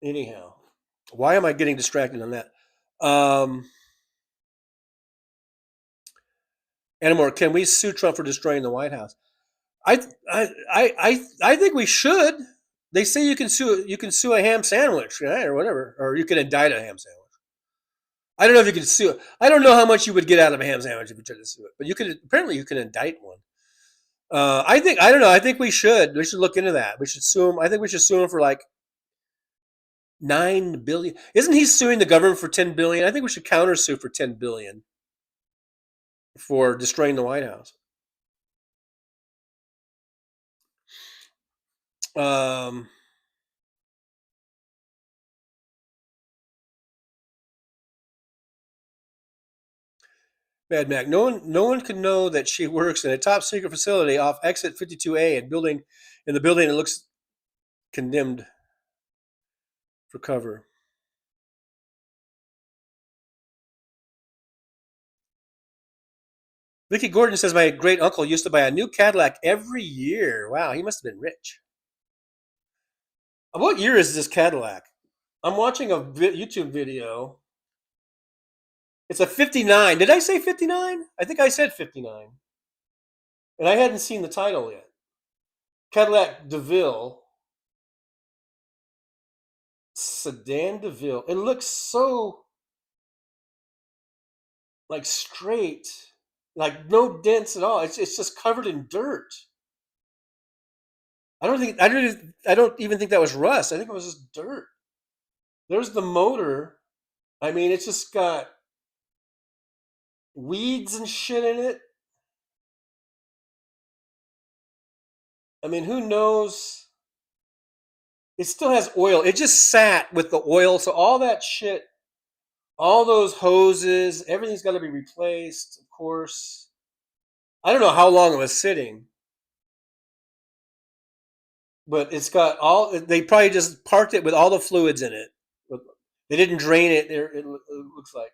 Anyhow, why am I getting distracted on that? Anymore, can we sue Trump for destroying the White House? I think we should. They say you can sue a ham sandwich, right, or whatever, or you can indict a ham sandwich. I don't know if you can sue it. I don't know how much you would get out of a ham sandwich if you tried to sue it, but you can indict one. I don't know. I think we should. We should look into that. We should sue him. I think we should sue him for like $9 billion. Isn't he suing the government for $10 billion? I think we should countersue for $10 billion for destroying the White House. Mad Mac. No one can know that she works in a top secret facility off exit 52A and in the building that looks condemned for cover. Vicky Gordon says my great uncle used to buy a new Cadillac every year. Wow, he must have been rich. What year is this Cadillac? I'm watching a YouTube video. It's a 59. Did I say 59? I think I said 59. And I hadn't seen the title yet. Cadillac DeVille. Sedan DeVille. It looks so like straight, like no dents at all. It's just covered in dirt. I don't even think that was rust. I think it was just dirt. There's the motor. I mean, it's just got weeds and shit in it. I mean, who knows? It still has oil. It just sat with the oil. So all that shit, all those hoses, everything's got to be replaced, of course. I don't know how long it was sitting. But it's got they probably just parked it with all the fluids in it. They didn't drain it. It looks like.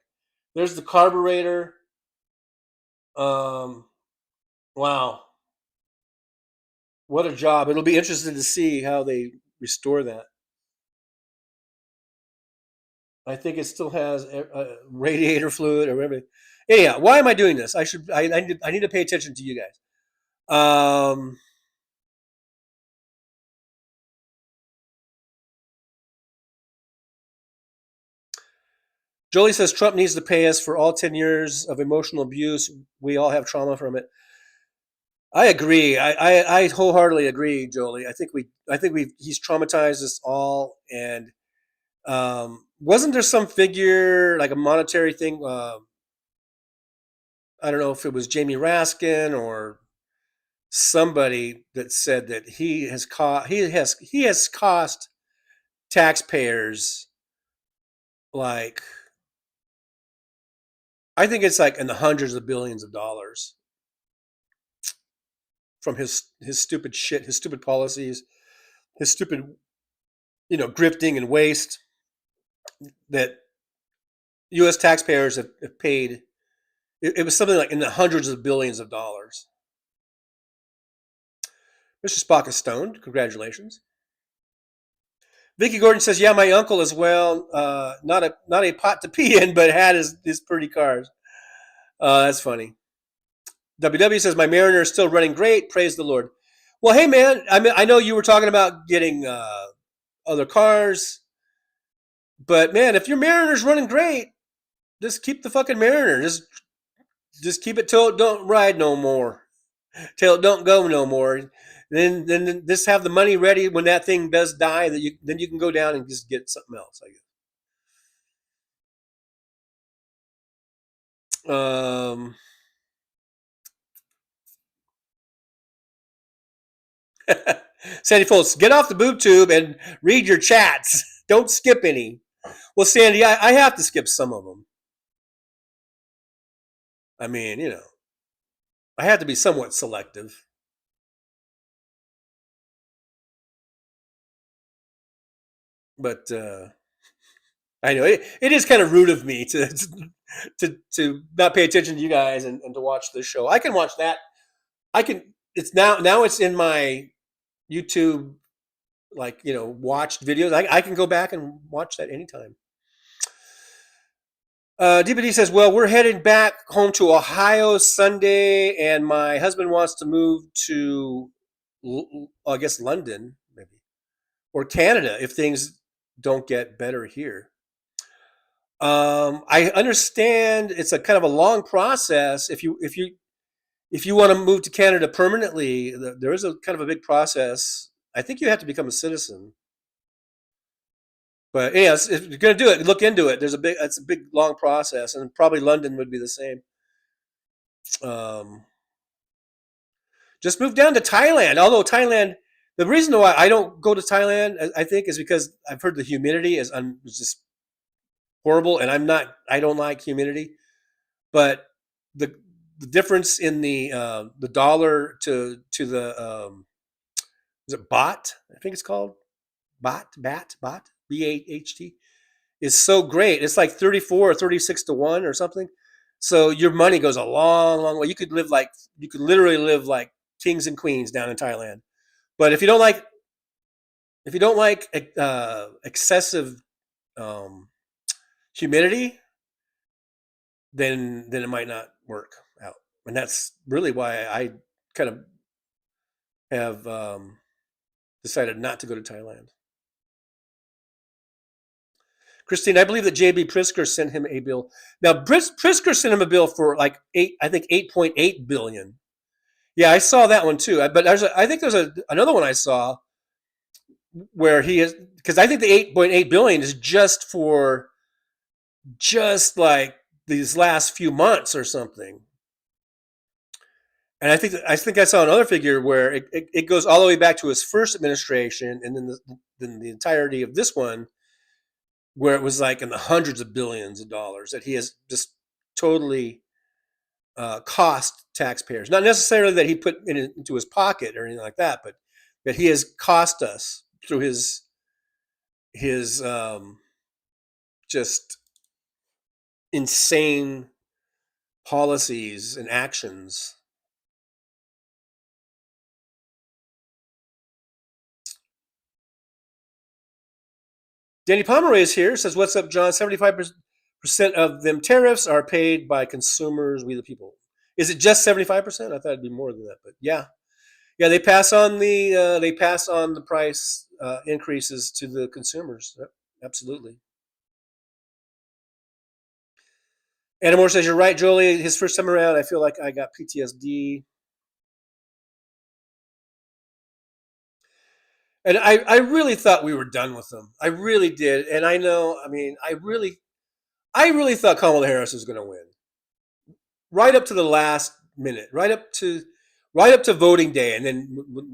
There's the carburetor. Wow. What a job. It'll be interesting to see how they restore that. I think it still has radiator fluid or whatever. Anyhow, why am I doing this? I need to pay attention to you guys. Jolie says Trump needs to pay us for all 10 years of emotional abuse. We all have trauma from it. I agree. I wholeheartedly agree, Jolie. I think he's traumatized us all. And wasn't there some figure, like a monetary thing? I don't know if it was Jamie Raskin or somebody that said that he has cost taxpayers, like, I think it's like in the hundreds of billions of dollars from his stupid shit, his stupid policies, his stupid, grifting and waste that U.S. taxpayers have paid. It was something like in the hundreds of billions of dollars. Mr. Spock is stoned. Congratulations. Vicky Gordon says, yeah, my uncle as well. Not a pot to pee in, but had his pretty cars. That's funny. WW says, my Mariner is still running great. Praise the Lord. Well, hey, man, I know you were talking about getting other cars. But, man, if your Mariner's running great, Just keep the fucking Mariner. Just keep it till it don't ride no more. Till it don't go no more. Then just have the money ready when that thing does die. Then you can go down and just get something else. I guess. Sandy Foltz, get off the boob tube and read your chats. Don't skip any. Well, Sandy, I have to skip some of them. I mean, I have to be somewhat selective. But I know it is kind of rude of me to not pay attention to you guys and to watch this show. I can watch that. It's now it's in my YouTube, watched videos. I can go back and watch that anytime. DPD says, well, we're heading back home to Ohio Sunday, and my husband wants to move to, I guess, London, maybe, or Canada if things don't get better here. I understand it's a kind of a long process. If you want to move to Canada permanently, there is a kind of a big process. I think you have to become a citizen. But if you're going to do it, look into it. It's a big, long process, and probably London would be the same. Just move down to Thailand. Although Thailand, the reason why I don't go to Thailand, I think, is because I've heard the humidity is just horrible, and I don't like humidity. But the difference in the dollar to the is it baht? I think it's called baht, BAHT, is so great. It's like 34 or 36 to 1 or something. So your money goes a long, long way. You could literally live like kings and queens down in Thailand. But if you don't like excessive humidity, then it might not work out. And that's really why I kind of have decided not to go to Thailand. Christine, I believe that J.B. Prisker sent him a bill. Now, Prisker sent him a bill for like $8.8 billion. Yeah, I saw that one too. But I think there's another one I saw where he is, because I think the $8.8 billion is just like these last few months or something. And I think I saw another figure where it goes all the way back to his first administration, and then the entirety of this one, where it was like in the hundreds of billions of dollars that he has just totally cost taxpayers. Not necessarily that he put into his pocket or anything like that, but that he has cost us through his just insane policies and actions. Danny Pomeroy is here, says, what's up, John? 75% of them tariffs are paid by consumers, we the people. Is it just 75%? I thought it'd be more than that, but yeah. Yeah, they pass on the price increases to the consumers. Yep, absolutely. Anamore says, you're right, Jolie. His first time around, I feel like I got PTSD. And I really thought we were done with them. I really did. And I know, I really thought Kamala Harris was going to win. Right up to the last minute, right up to voting day. And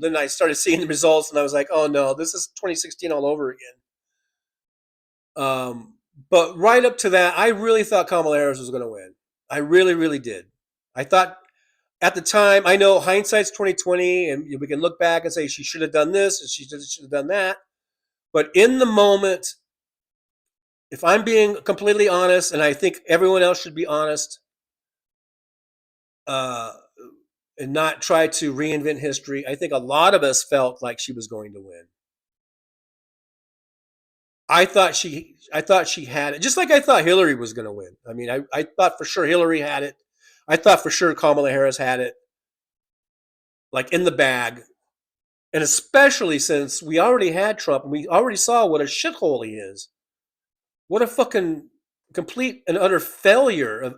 then I started seeing the results, and I was like, oh no, this is 2016 all over again. But right up to that, I really thought Kamala Harris was going to win. I really, really did. I thought at the time, I know hindsight's 2020, and we can look back and say she should have done this and she should have done that. But in the moment, if I'm being completely honest, and I think everyone else should be honest, and not try to reinvent history, I think a lot of us felt like she was going to win. I thought she had it, just like I thought Hillary was going to win. I thought for sure Hillary had it. I thought for sure Kamala Harris had it, like in the bag. And especially since we already had Trump, and we already saw what a shithole he is. What a fucking complete and utter failure of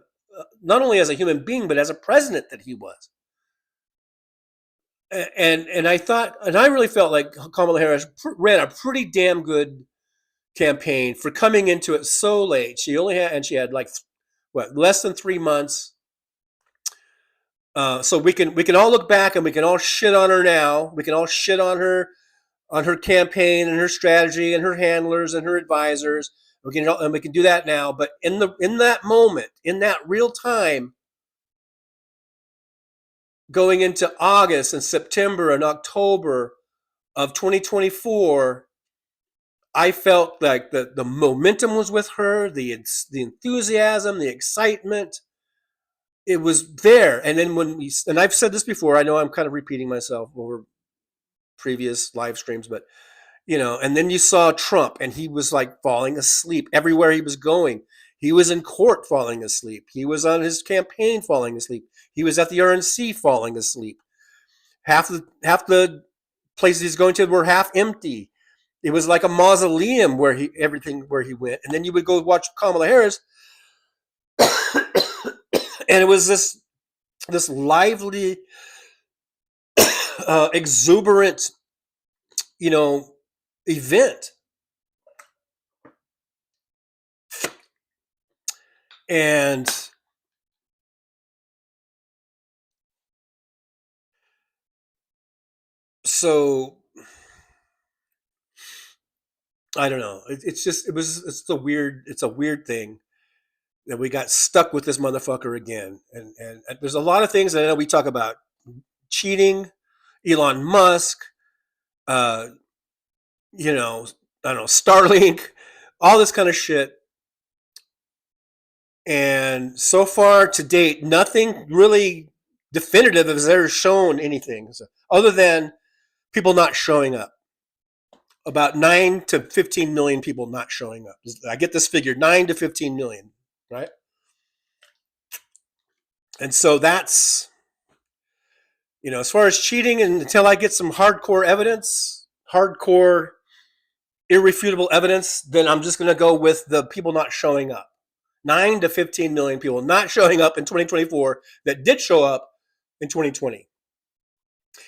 not only as a human being but as a president that he was. And I thought, and I really felt like Kamala Harris ran a pretty damn good campaign for coming into it so late. She had like less than 3 months. So we can all look back and we can all shit on her now. We can all shit on her campaign and her strategy and her handlers and her advisors. We can do that now. But in that moment, in that real time, going into August and September and October of 2024, I felt like the momentum was with her, the enthusiasm, the excitement. It was there. And then and I've said this before, I know I'm kind of repeating myself over previous live streams, but and then you saw Trump and he was like falling asleep everywhere he was going. He was in court falling asleep. He was on his campaign falling asleep. He was at the RNC falling asleep. Half the places he's going to were half empty. It was like a mausoleum where he went. And then you would go watch Kamala Harris, and it was this lively, exuberant, event. And so I don't know. It's a weird thing that we got stuck with this motherfucker again. And there's a lot of things that I know we talk about: cheating, Elon Musk, I don't know, Starlink, all this kind of shit. And so far to date, nothing really definitive has ever shown anything other than people not showing up. About 9 to 15 million people not showing up. I get this figure, 9 to 15 million, right? And so that's, as far as cheating, and until I get some hardcore evidence, hardcore, irrefutable evidence, then I'm just going to go with the people not showing up. 9 to 15 million people not showing up in 2024 that did show up in 2020.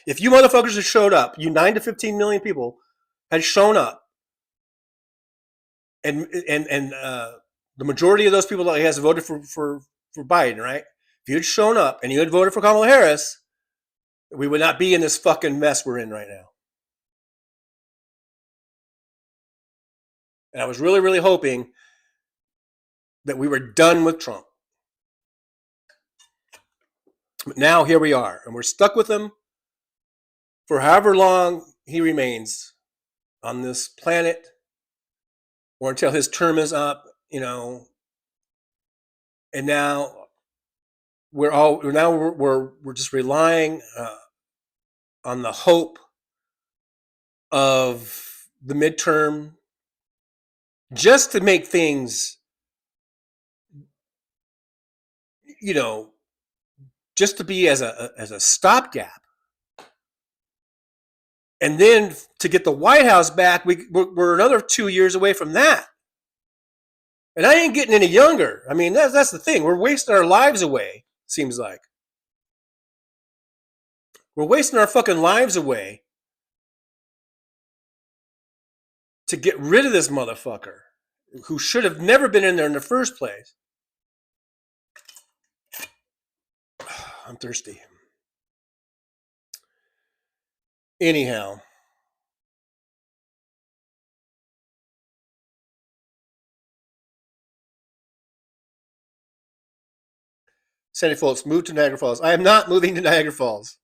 If you motherfuckers have showed up, you 9 to 15 million people had shown up, and the majority of those people that has voted for Biden, right? If you had shown up and you had voted for Kamala Harris, we would not be in this fucking mess we're in right now. And I was really, really hoping that we were done with Trump. But now here we are, and we're stuck with him for however long he remains on this planet, or until his term is up, And now we're just relying on the hope of the midterm, just to make things, just to be as a stopgap. And then to get the White House back, we're another 2 years away from that. And I ain't getting any younger. I mean, that's the thing. We're wasting our lives away, seems like. We're wasting our fucking lives away to get rid of this motherfucker who should have never been in there in the first place. I'm thirsty. Anyhow. Sandy Foltz, move to Niagara Falls. I am not moving to Niagara Falls.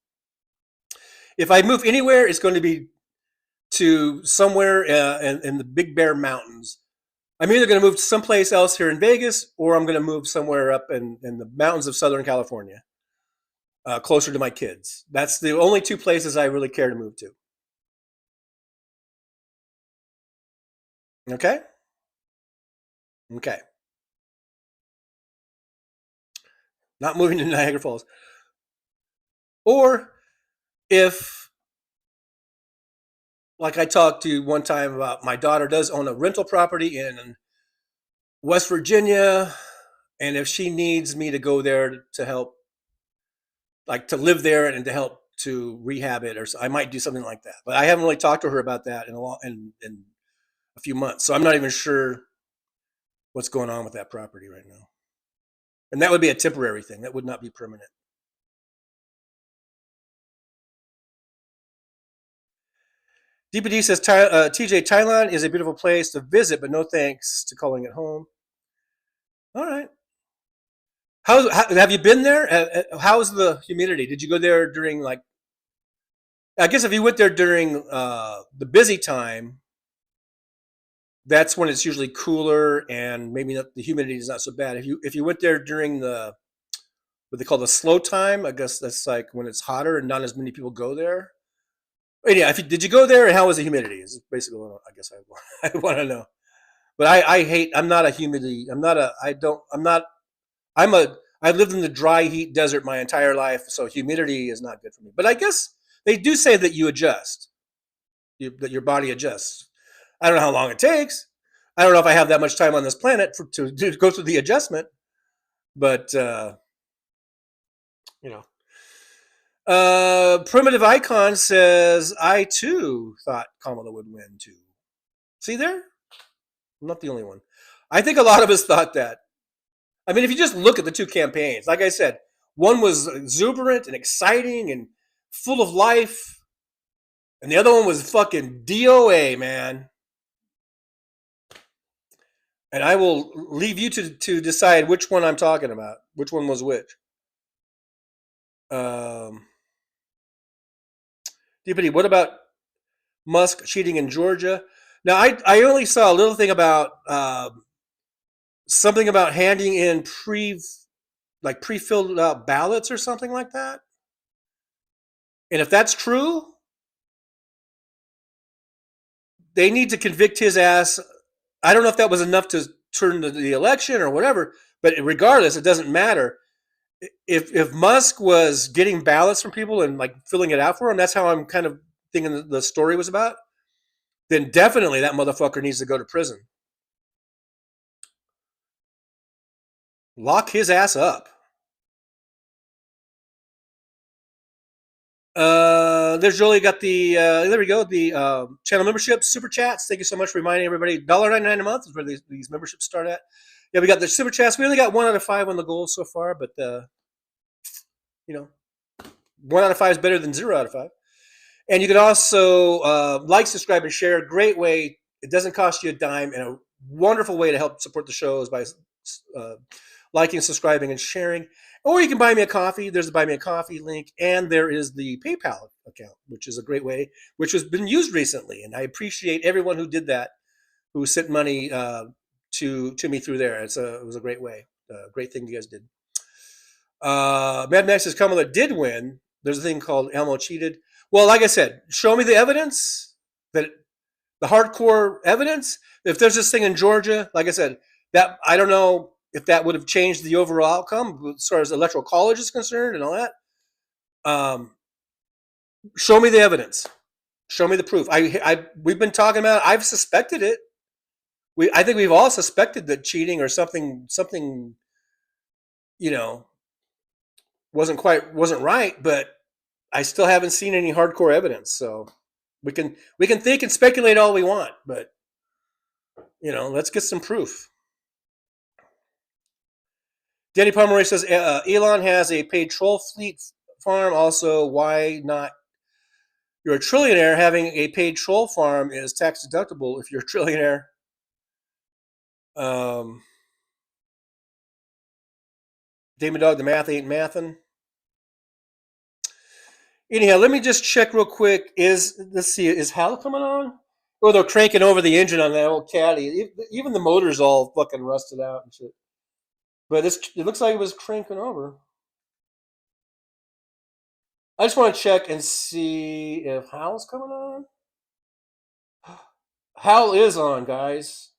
If I move anywhere, it's going to be to somewhere in the Big Bear Mountains. I'm either going to move to someplace else here in Vegas, or I'm going to move somewhere up in the mountains of Southern California, closer to my kids. That's the only two places I really care to move to. Okay? Okay. Not moving to Niagara Falls. Or if, like I talked to one time about, my daughter does own a rental property in West Virginia, and if she needs me to go there to help, like to live there and to help to rehab it, or I might do something like that. But I haven't really talked to her about that in a few months, so I'm not even sure what's going on with that property right now. And that would be a temporary thing. That would not be permanent. DPD says TJ, Thailand is a beautiful place to visit, but no thanks to calling it home. All right. How have you been there? How's the humidity? Did you go there during, like, I guess if you went there during the busy time, that's when it's usually cooler and maybe the humidity is not so bad. If you went there during the what they call the slow time, I guess that's like when it's hotter and not as many people go there. But yeah, did you go there and how was the humidity? Is basically what I guess I want to know. But I hate. I'm not a humidity. I'm not a. I don't. I'm not. I'm a. I've lived in the dry heat desert my entire life, so humidity is not good for me. But I guess they do say that you adjust, that your body adjusts. I don't know how long it takes. I don't know if I have that much time on this planet to go through the adjustment. But you know. Primitive Icon says, I too thought Kamala would win too. See there? I'm not the only one. I think a lot of us thought that. I mean, if you just look at the two campaigns, like I said, one was exuberant and exciting and full of life, and the other one was fucking DOA, man. And I will leave you to decide which one I'm talking about, which one was which. Deputy, what about Musk cheating in Georgia? Now, I only saw a little thing about something about handing in pre-filled out ballots or something like that. And if that's true, they need to convict his ass. I don't know if that was enough to turn the election or whatever, but regardless, it doesn't matter. If Musk was getting ballots from people and like filling it out for them, that's how I'm kind of thinking the story was about, then definitely that motherfucker needs to go to prison. Lock his ass up. There's Jolie got the there we go, the channel membership super chats. Thank you so much for reminding everybody. $1.99 a month is where these memberships start at. Yeah, we got the super chats. We only got 1 out of 5 on the goal so far, but 1 out of 5 is better than 0 out of 5. And you can also like, subscribe, and share. Great way. It doesn't cost you a dime, and a wonderful way to help support the show is by liking, subscribing, and sharing. Or you can buy me a coffee. There's the buy me a coffee link, and there is the PayPal account, which is a great way, which has been used recently. And I appreciate everyone who did that, who sent money to me through there. It was a great way, great thing you guys did. Mad Max says Kamala did win. There's a thing called Elmo cheated. Well, like I said, show me the evidence, the hardcore evidence. If there's this thing in Georgia, like I said, that I don't know if that would have changed the overall outcome as far as the electoral college is concerned and all that. Show me the evidence. Show me the proof. We've been talking about it. I've suspected it. I think we've all suspected that cheating or something, wasn't right, but I still haven't seen any hardcore evidence. So we can think and speculate all we want, but let's get some proof. Danny Pomeroy says Elon has a paid troll fleet farm. Also, why not? You're a trillionaire. Having a paid troll farm is tax deductible if you're a trillionaire. Damon Dog, the math ain't mathin'. Anyhow, let me just check real quick. Let's see, is Hal coming on? Oh, they're cranking over the engine on that old caddy. Even the motor's all fucking rusted out and shit. But it looks like it was cranking over. I just want to check and see if Hal's coming on. Hal is on, guys.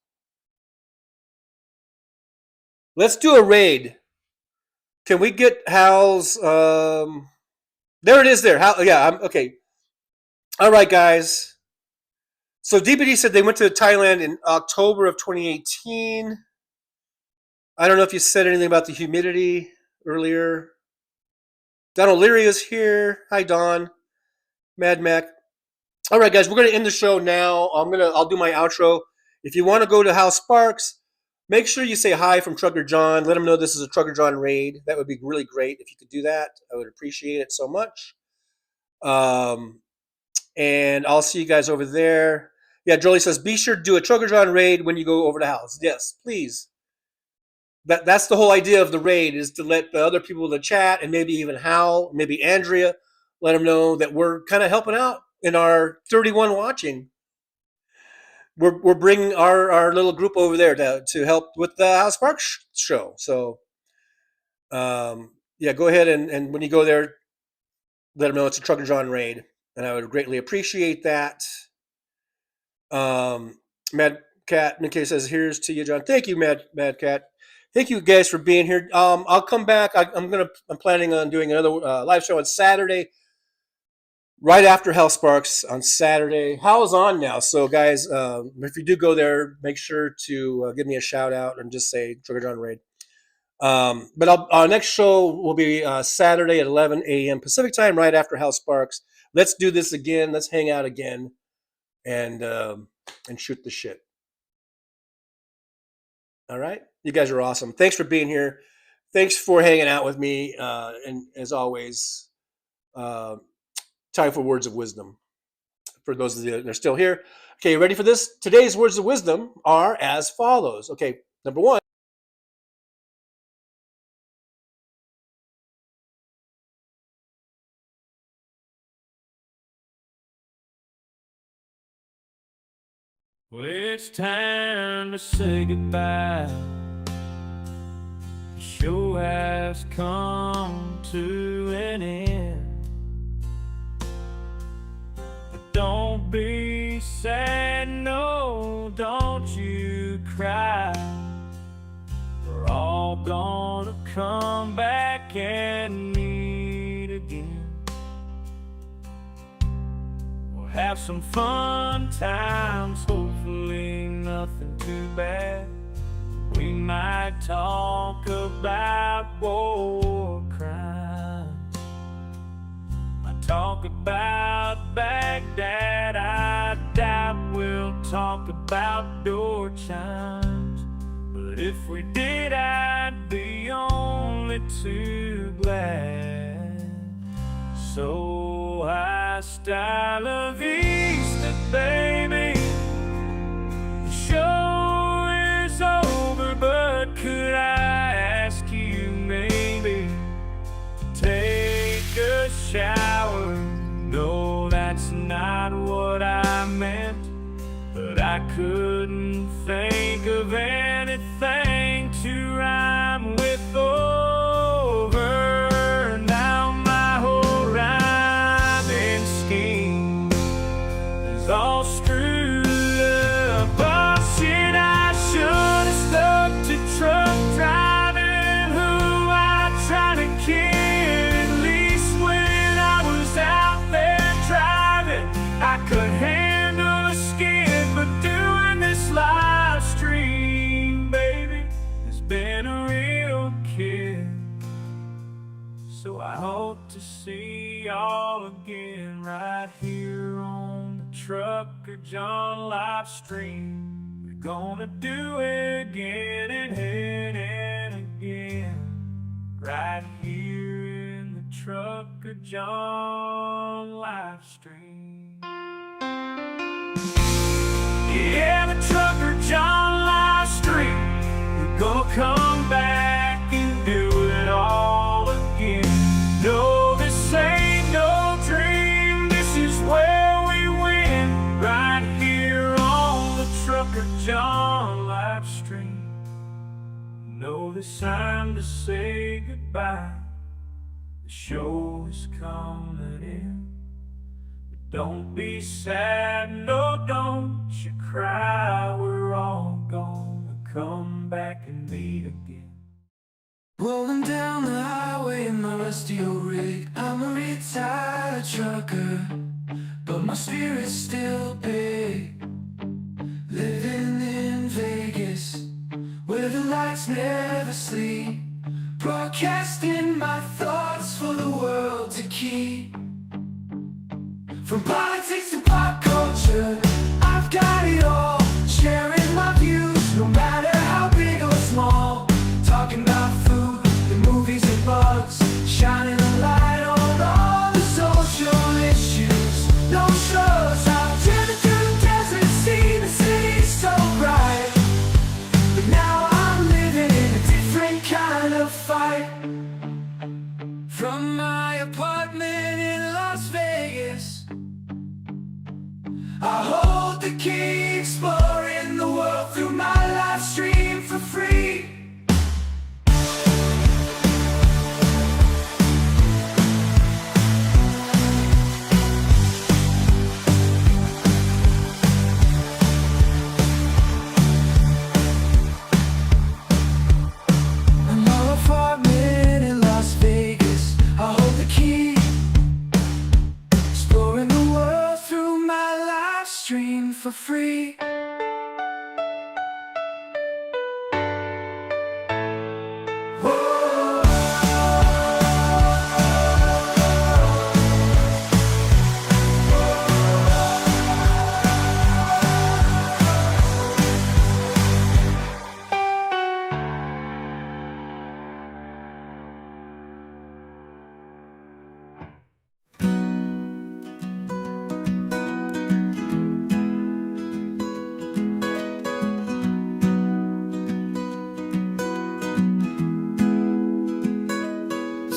Let's do a raid. Can we get Hal's... there it is there. Hal, yeah, okay. All right, guys. So DPD said they went to Thailand in October of 2018. I don't know if you said anything about the humidity earlier. Don O'Leary is here. Hi, Don. Mad Mac. All right, guys, we're going to end the show now. I'll do my outro. If you want to go to House Sparks, make sure you say hi from Trucker John. Let him know this is a Trucker John raid. That would be really great if you could do that. I would appreciate it so much. And I'll see you guys over there. Yeah, Jolie says, be sure to do a Trucker John raid when you go over to House. Yes, please. That's the whole idea of the raid, is to let the other people in the chat, and maybe even Hal, maybe Andrea, let them know that we're kind of helping out in our 31 watching. We're bringing our little group over there to help with the House Sparks show. So, yeah, go ahead and when you go there, let them know it's a Trucker John raid, and I would greatly appreciate that. Mad Cat Nikkei says, "Here's to you, John." Thank you, Mad Cat. Thank you guys for being here. I'll come back. I'm planning on doing another live show on Saturday, right after Hell Sparks on Saturday. Hal's on now, so guys, if you do go there, make sure to give me a shout out and just say Trigger John Raid. But our next show will be Saturday at 11 a.m. Pacific time, right after Hell Sparks. Let's do this again. Let's hang out again, and shoot the shit. All right, you guys are awesome. Thanks for being here. Thanks for hanging out with me. And as always, time for words of wisdom. For those of you that are still here. Okay, ready for this? Today's words of wisdom are as follows. Okay, number one. Well, it's time to say goodbye. The show has come to an end. But don't be sad, no, don't you cry. We're all gonna come back and meet again. Have some fun times, hopefully nothing too bad. We might talk about war crimes, might talk about Baghdad. I doubt we'll talk about door chimes, but if we did, I'd be only too glad. So style of Easter, baby. The show is over, but could I ask you maybe to take a shower? No, that's not what I meant, but I couldn't think of anything to rhyme with over. All screwed up. Oh shit, I should have stuck to truck driving, who I tried to kid. At least when I was out there driving, I could handle a skid. But doing this live stream, baby, has been a real kid. So I hope to see y'all again right here on Trucker John live stream. We're gonna do it again and again, right here in the Trucker John live stream. Yeah, the Trucker John live stream. We're gonna come back and do it all again. No, this ain't no dream. This is where right here on the Trucker John live stream. Know it's time to say goodbye. The show is coming in. But don't be sad, no, don't you cry. We're all gonna come back and meet again. Rolling down the highway in my rusty old rig. I'm a retired trucker, but my spirit's still big. Living in Vegas, where the lights never the fight. From my apartment in Las Vegas, I hold the key, exploring the world through my live stream for free. In my apartment in Las Vegas, I hold the key, exploring the world through my live stream for free.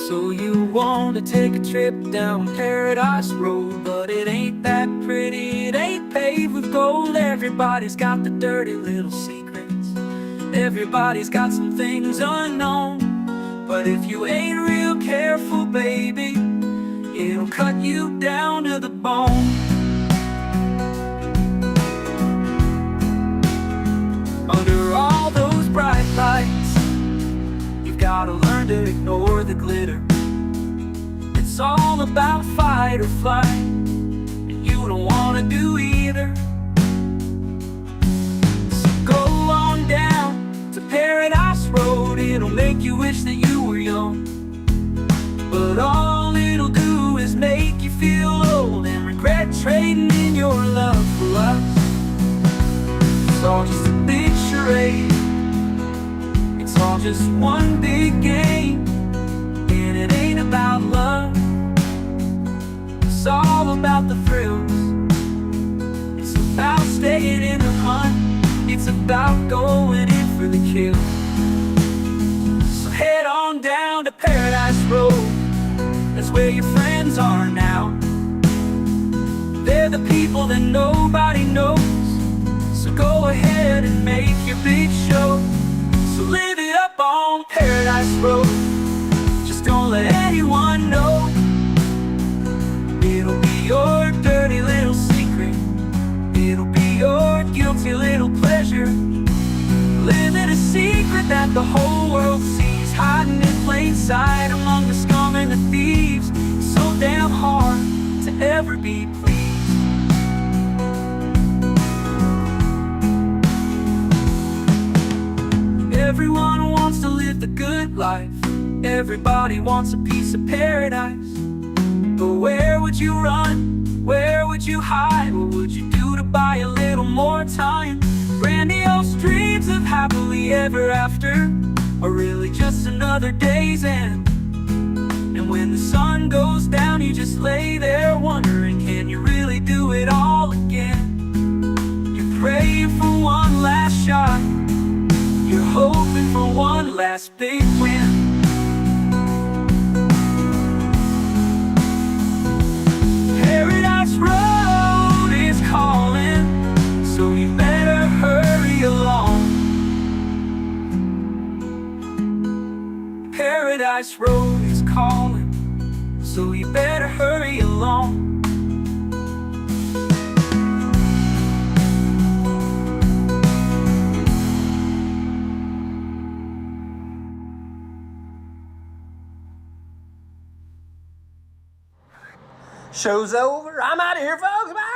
So you want to take a trip down Paradise Road, but it ain't that pretty, it ain't paved with gold. Everybody's got the dirty little secrets, everybody's got some things unknown. But if you ain't real careful, baby, it'll cut you down to the bone. Under all those bright lights, you've gotta learn to ignore the glitter. It's all about fight or flight, and you don't wanna do either. So go on down to Paradise Road, it'll make you wish that you were young. But all it'll do is make you feel old and regret trading in your love for lust. It's all just a big charade, it's all just one big game, and it ain't about love. It's all about the thrills, it's about staying in the hunt, it's about going in for the kill. So head on down to Paradise Road, that's where your friends are now. They're the people that nobody knows, so go ahead and make your big show. So live it up on Paradise Road, just don't let anyone know. It'll be your dirty little secret, it'll be your guilty little pleasure. Living a secret that the whole world sees, hiding in plain sight among the scum and the thieves. It's so damn hard to ever be pleased. Everyone wants to live the good life, everybody wants a piece of paradise. But where would you run? Where would you hide? What would you do to buy a little more time? Grandiose dreams of happily ever after are really just another day's end. And when the sun goes down, you just lay there wondering, can you really do it all again? You're praying for one last shot, you're hoping for one last big win. Paradise Road is calling, so you better hurry along. Paradise Road is calling, so you better hurry along. Show's over. I'm out of here, folks. Bye.